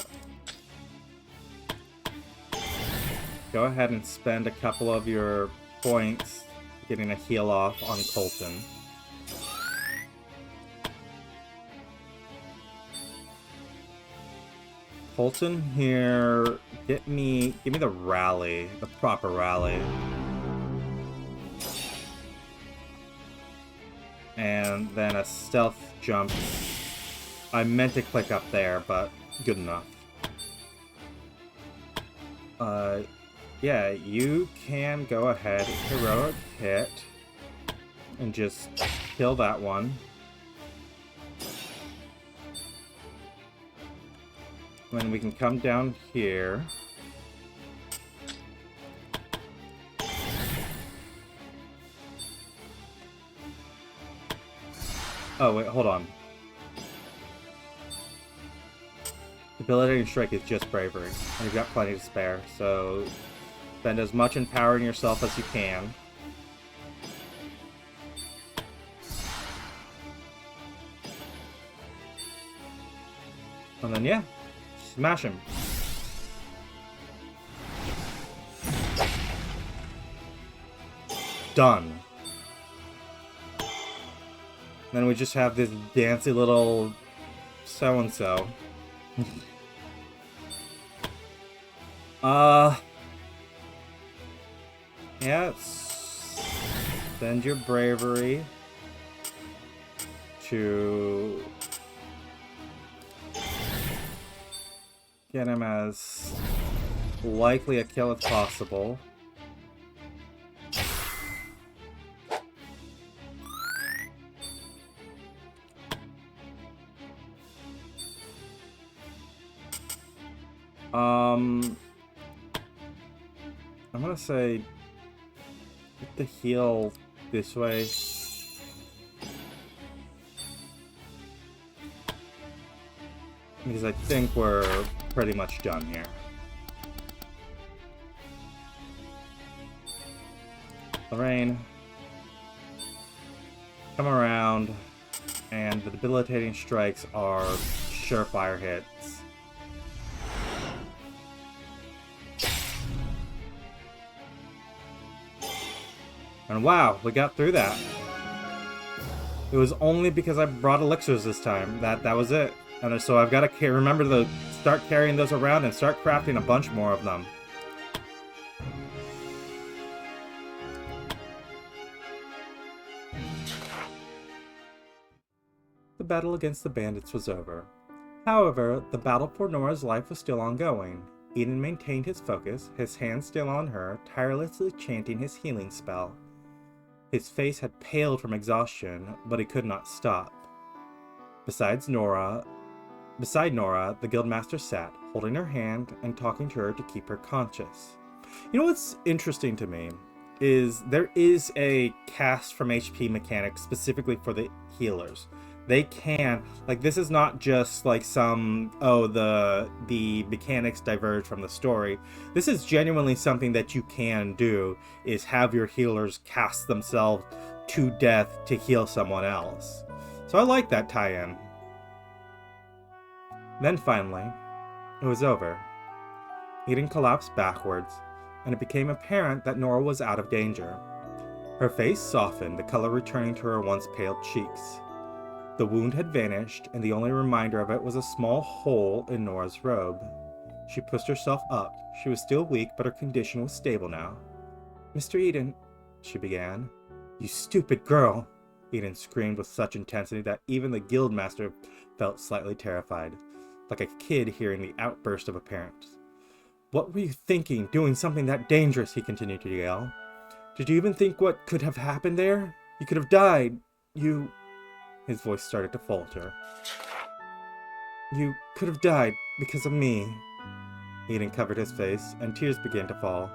ahead and spend a couple of your points getting a heal off on Colton. Colton here, give me the rally, the proper rally. And then a stealth jump. I meant to click up there, but good enough. Yeah, you can go ahead, heroic hit, and just kill that one. Then we can come down here. Oh, wait, hold on. Debilitating Strike is just bravery, and you've got plenty to spare, so spend as much empowering yourself as you can. And then, yeah, smash him. Done. Then we just have this dancy little so-and-so. Yeah, spend your bravery to get him as likely a kill as possible. I'm gonna say get the heal this way. Because I think we're pretty much done here. Lorraine, come around, and the debilitating strikes are surefire hits. And wow, we got through that. It was only because I brought elixirs this time. That was it. And so I've got to remember to start carrying those around and start crafting a bunch more of them. The battle against the bandits was over. However, the battle for Nora's life was still ongoing. Eden maintained his focus, his hands still on her, tirelessly chanting his healing spell. His face had paled from exhaustion, but he could not stop. Beside Nora, the guildmaster sat, holding her hand and talking to her to keep her conscious. You know what's interesting to me is there is a cast from HP mechanic specifically for the healers. They can, like, this is not just like some, oh, the mechanics diverge from the story. This is genuinely something that you can do, is have your healers cast themselves to death to heal someone else. So I like that tie-in. Then finally, it was over. Eden collapsed backwards, and it became apparent that Nora was out of danger. Her face softened, the color returning to her once pale cheeks. The wound had vanished, and the only reminder of it was a small hole in Nora's robe. She pushed herself up. She was still weak, but her condition was stable now. "Mr. Eden," she began. "You stupid girl!" Eden screamed with such intensity that even the guildmaster felt slightly terrified, like a kid hearing the outburst of a parent. "What were you thinking, doing something that dangerous?" he continued to yell. "Did you even think what could have happened there? You could have died. You..." His voice started to falter. "You could have died because of me." Eden covered his face, and tears began to fall.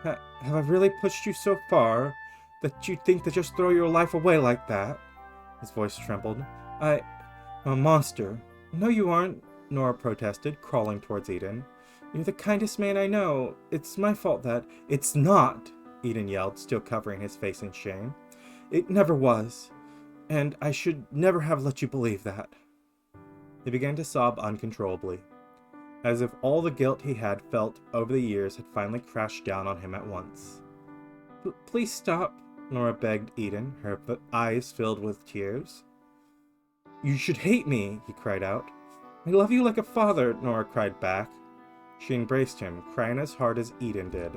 Have I really pushed you so far that you think to just throw your life away like that?" His voice trembled. I'm a monster." "No, you aren't," Nora protested, crawling towards Eden. "You're the kindest man I know. It's my fault that..." "It's not!" Eden yelled, still covering his face in shame. "It never was. And I should never have let you believe that." He began to sob uncontrollably, as if all the guilt he had felt over the years had finally crashed down on him at once. Please stop," Nora begged Eden, her eyes filled with tears. "You should hate me," he cried out. "I love you like a father," Nora cried back. She embraced him, crying as hard as Eden did.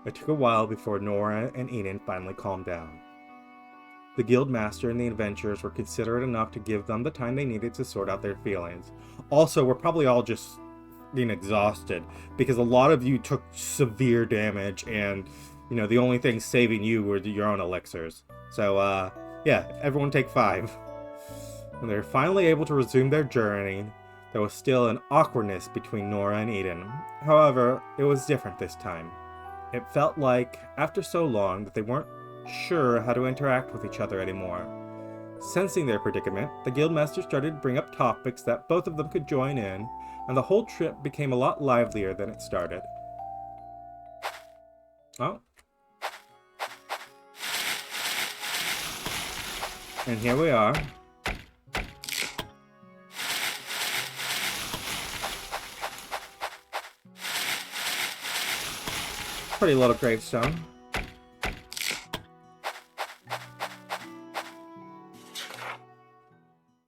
It took a while before Nora and Eden finally calmed down. The guildmaster and the adventurers were considerate enough to give them the time they needed to sort out their feelings. Also, we're probably all just being exhausted, because a lot of you took severe damage, and, you know, the only thing saving you were your own elixirs. So, yeah, everyone take 5. When they were finally able to resume their journey, there was still an awkwardness between Nora and Eden. However, it was different this time. It felt like, after so long, that they weren't sure how to interact with each other anymore. Sensing their predicament, the guildmaster started to bring up topics that both of them could join in, and the whole trip became a lot livelier than it started. Oh. And here we are. Pretty little gravestone.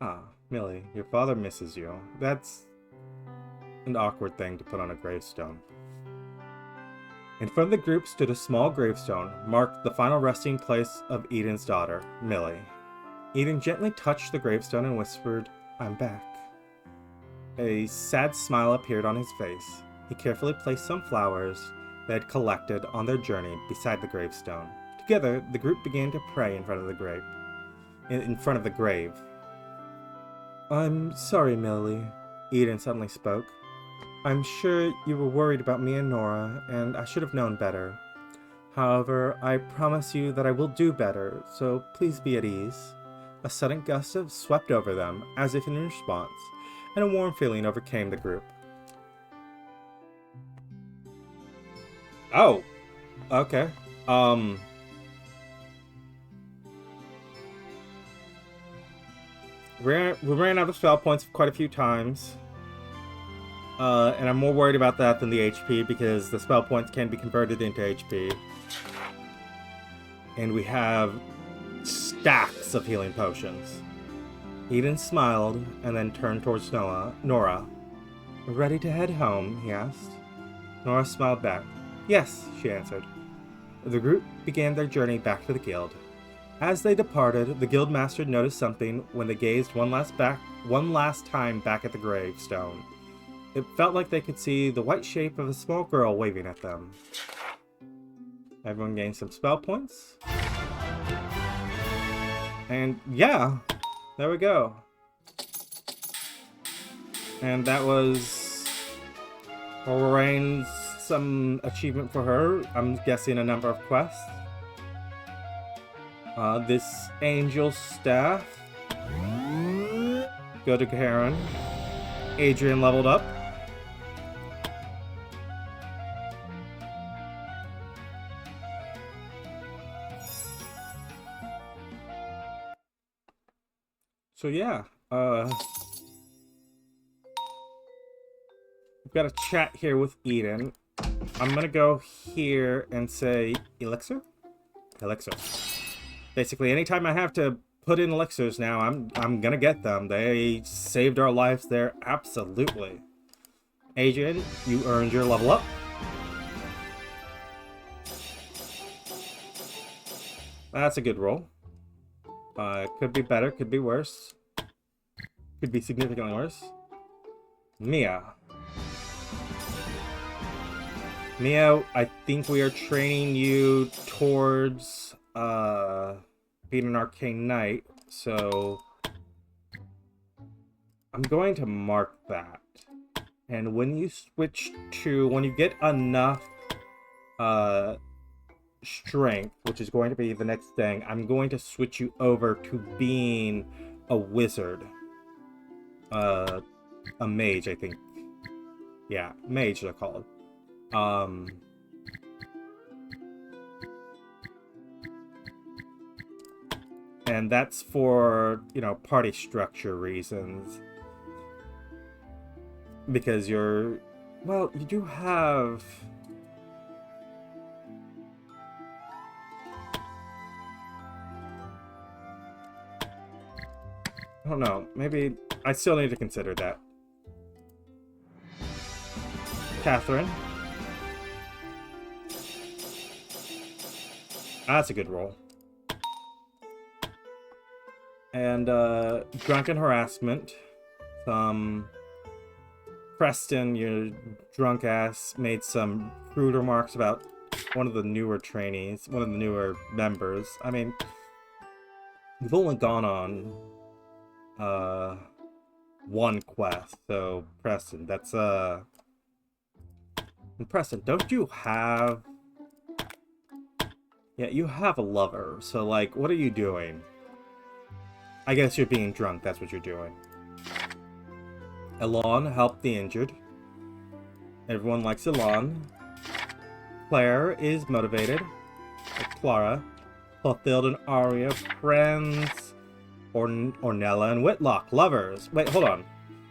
Ah, Millie, your father misses you. That's an awkward thing to put on a gravestone. In front of the group stood a small gravestone, marked the final resting place of Eden's daughter, Millie. Eden gently touched the gravestone and whispered, "I'm back." A sad smile appeared on his face. He carefully placed some flowers they had collected on their journey beside the gravestone. Together, the group began to pray in front of the grave. "I'm sorry, Millie," Eden suddenly spoke. "I'm sure you were worried about me and Nora, and I should have known better. However, I promise you that I will do better, so please be at ease." A sudden gust of swept over them, as if in response, and a warm feeling overcame the group. Oh, okay. We ran out of spell points quite a few times. And I'm more worried about that than the HP, because the spell points can be converted into HP. And we have stacks of healing potions. Eden smiled and then turned towards Nora. "Ready to head home?" he asked. Nora smiled back. "Yes," she answered. The group began their journey back to the guild. As they departed, the guildmaster noticed something when they gazed one last time back at the gravestone. It felt like they could see the white shape of a small girl waving at them. Everyone gained some spell points. And yeah, there we go. And that was Lorraine's some achievement for her. I'm guessing a number of quests. This angel staff. Go to Karen. Adrian leveled up. So yeah, we've got a chat here with Eden. I'm gonna go here and say Elixir? Elixir. Basically, anytime I have to put in elixirs now, I'm gonna get them. They saved our lives there, absolutely. Adrian, you earned your level up. That's a good roll. Could be better, could be worse. Could be significantly worse. Mia, I think we are training you towards being an arcane knight, so I'm going to mark that. And when you when you get enough strength, which is going to be the next thing, I'm going to switch you over to being a wizard. A mage, I think. Yeah, mage they're called. And that's for, party structure reasons. Because you do have... I don't know, maybe I still need to consider that. Catherine. That's a good roll. And drunken harassment. Preston, your drunk ass, made some rude remarks about one of the newer trainees, one of the newer members. I mean, we've only gone on one quest, so Preston, that's and Preston, don't you have... Yeah, you have a lover, so like, what are you doing? I guess you're being drunk, that's what you're doing. Elon, help the injured. Everyone likes Elon. Claire is motivated. Clara fulfilled an aria. Friends. Ornella and Whitlock, lovers. Wait, hold on.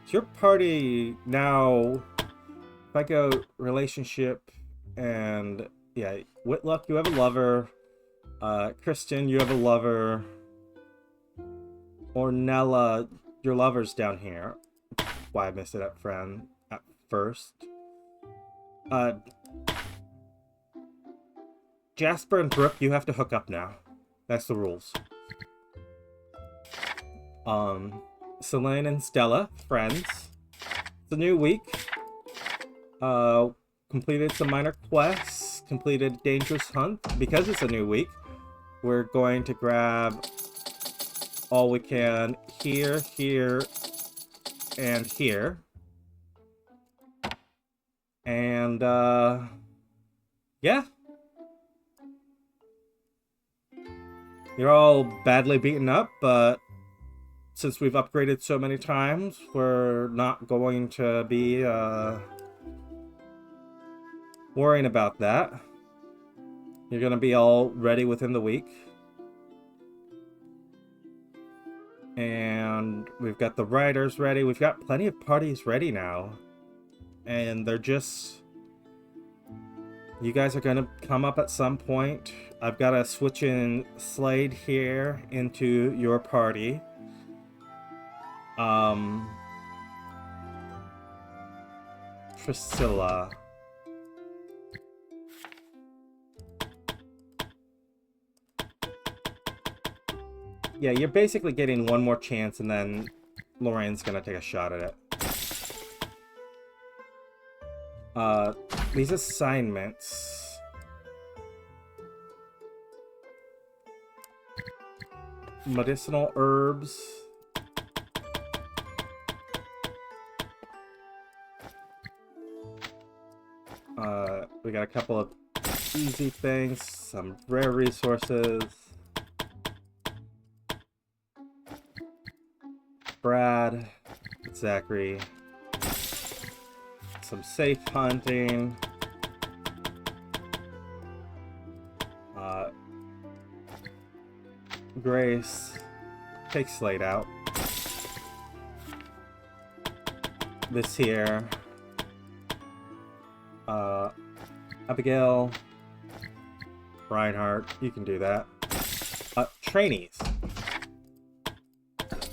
Is your party now... If I go relationship and... Yeah, Whitlock, you have a lover. Kristen, you have a lover. Ornella, your lover's down here. Why I missed it at first. Jasper and Brooke, you have to hook up now. That's the rules. Selene and Stella, friends. It's a new week. Completed some minor quests. Completed Dangerous Hunt. Because it's a new week, we're going to grab all we can here, here, and here. And, yeah. You're all badly beaten up, but since we've upgraded so many times, we're not going to be, worrying about that. You're gonna be all ready within the week. And we've got the writers ready. We've got plenty of parties ready now. And they're just... You guys are gonna come up at some point. I've got to switch in Slade here into your party. Priscilla. Yeah, you're basically getting one more chance and then Lorraine's gonna take a shot at it. These assignments. Medicinal herbs. We got a couple of easy things, some rare resources. Brad, Zachary, some safe hunting, Grace, take Slate out. This here, Abigail, Reinhardt, you can do that. Trainees.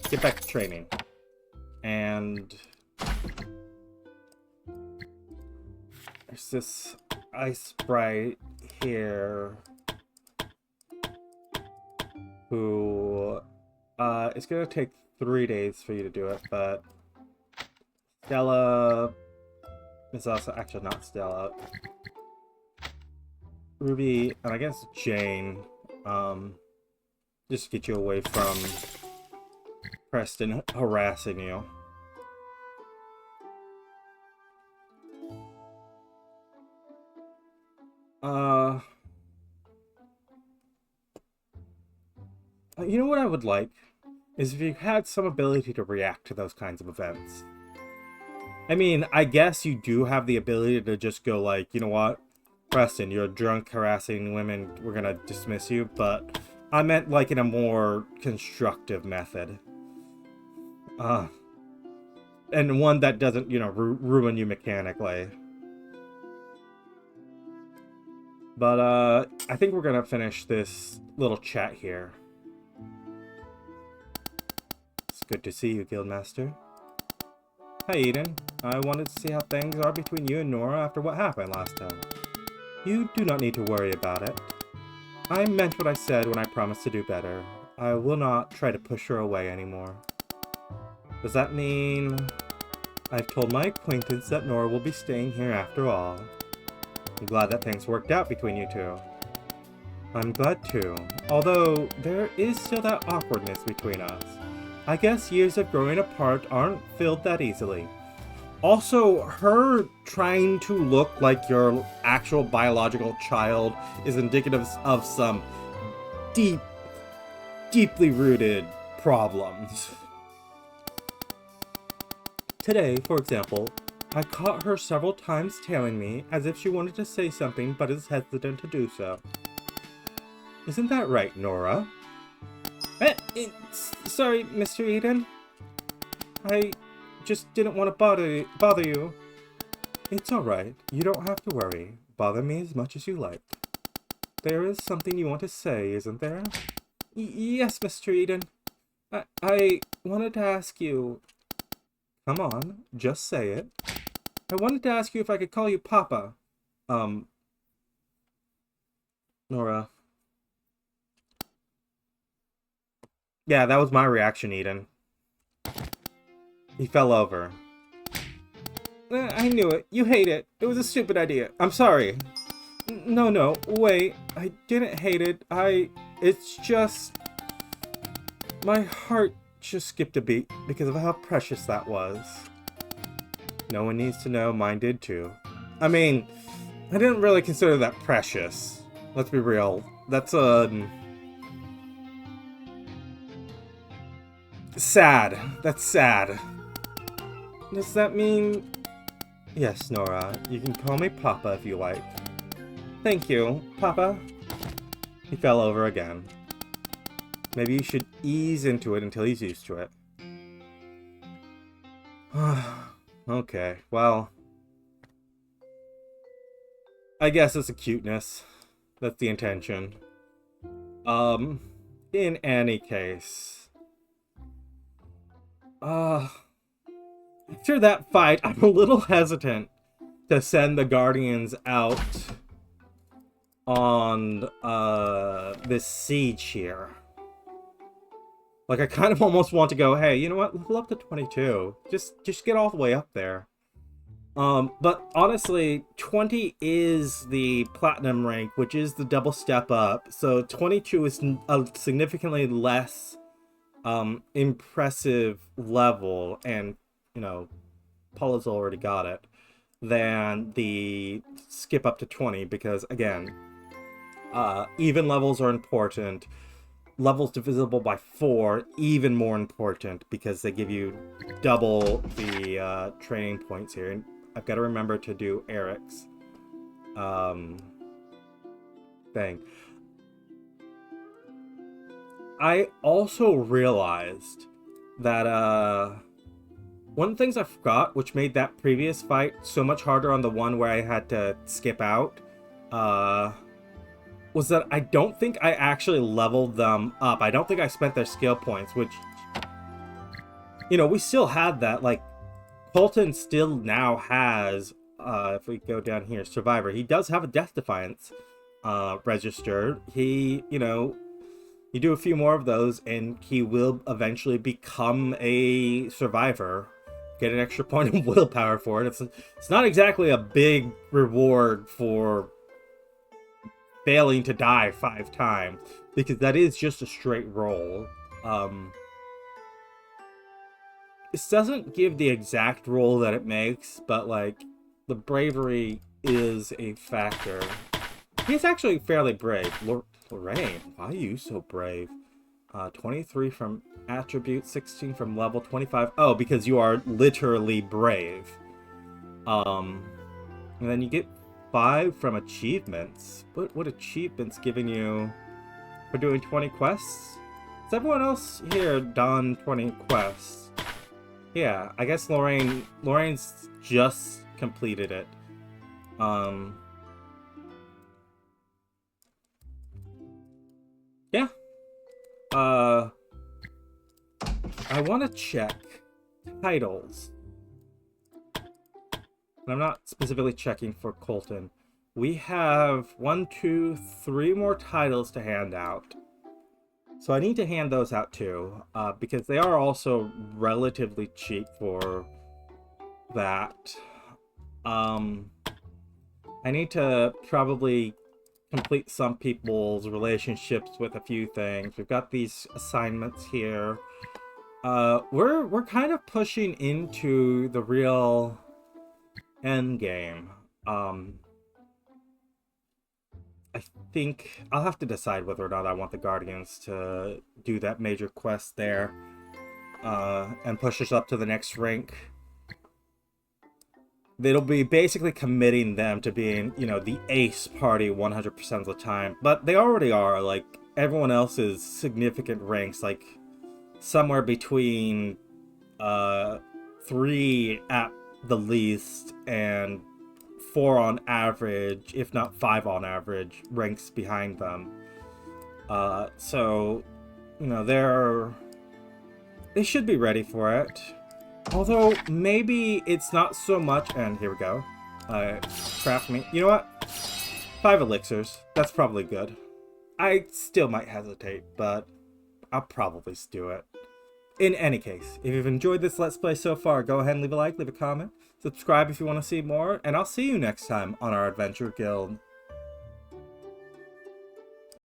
Get back to training. And there's this ice sprite here who it's gonna take 3 days for you to do it, but Stella is also actually not Stella. Ruby and I guess Jane, just to get you away from Preston harassing you. You know what I would like? Is if you had some ability to react to those kinds of events. I mean, I guess you do have the ability to just go like, you know what? Preston, you're drunk harassing women, we're gonna dismiss you, but I meant like in a more constructive method. And one that doesn't, you know, ruin you mechanically. But, I think we're gonna finish this little chat here. It's good to see you, Guildmaster. Hi, Eden. I wanted to see how things are between you and Nora after what happened last time. You do not need to worry about it. I meant what I said when I promised to do better. I will not try to push her away anymore. Does that mean... I've told my acquaintance that Nora will be staying here after all. I'm glad that things worked out between you two. I'm glad too, although there is still that awkwardness between us. I guess years of growing apart aren't filled that easily. Also, her trying to look like your actual biological child is indicative of some deeply rooted problems. Today, for example, I caught her several times tailing me as if she wanted to say something but is hesitant to do so. Isn't that right, Nora? Sorry, Mr. Eden. I just didn't want to bother you. It's alright. You don't have to worry. Bother me as much as you like. There is something you want to say, isn't there? Yes, Mr. Eden. I wanted to ask you... Come on, just say it. I wanted to ask you if I could call you Papa. Nora. Yeah, that was my reaction, Eden. He fell over. I knew it. You hate it. It was a stupid idea. I'm sorry. No, wait. I didn't hate it. It's just... My heart just skipped a beat because of how precious that was. No one needs to know, mine did too. I mean, I didn't really consider that precious. Let's be real. That's, sad. That's sad. Does that mean... Yes, Nora. You can call me Papa if you like. Thank you, Papa. He fell over again. Maybe you should ease into it until he's used to it. Okay, well... I guess it's a cuteness. That's the intention. In any case... After that fight, I'm a little hesitant to send the Guardians out on, this siege here. Like, I kind of almost want to go, hey, you know what? Level up to 22. Just get all the way up there. But honestly, 20 is the platinum rank, which is the double step up. So 22 is a significantly less, impressive level, and, you know, Paula's already got it, than the skip up to 20, because, again, even levels are important. Levels divisible by 4, even more important, because they give you double the training points here. And I've got to remember to do Eric's thing. I also realized that one of the things I forgot, which made that previous fight so much harder on the one where I had to skip out, was that I don't think I actually leveled them up. I don't think I spent their skill points, which, you know, we still had that. Like, Colton still now has, if we go down here, Survivor, he does have a Death Defiance registered. He, you know, you do a few more of those and he will eventually become a Survivor. Get an extra point of willpower for it. It's not exactly a big reward for failing to die 5 times, because that is just a straight roll. This doesn't give the exact roll that it makes, but, like, the bravery is a factor. He's actually fairly brave. Lorraine, why are you so brave? 23 from attribute, 16 from level, 25. Oh, because you are literally brave. And then you get 5 from achievements. What achievements giving you for doing 20 quests? Has everyone else here done 20 quests? Yeah, I guess Lorraine's just completed it. Yeah. I want to check titles. And I'm not specifically checking for Colton. We have 1, 2, 3 more titles to hand out. So I need to hand those out too, because they are also relatively cheap for that. I need to probably complete some people's relationships with a few things. We've got these assignments here. We're kind of pushing into the real end game. I think I'll have to decide whether or not I want the Guardians to do that major quest there and push us up to the next rank. It'll be basically committing them to being, you know, the ace party 100% of the time. But they already are. Like, everyone else's significant ranks, like, somewhere between 3 at the least and 4 on average, if not 5 on average, ranks behind them. So, you know, they should be ready for it. Although, maybe it's not so much... And here we go. Craft me... You know what? 5 elixirs. That's probably good. I still might hesitate, but I'll probably do it. In any case, if you've enjoyed this Let's Play so far, go ahead and leave a like, leave a comment, subscribe if you want to see more, and I'll see you next time on our Adventure Guild.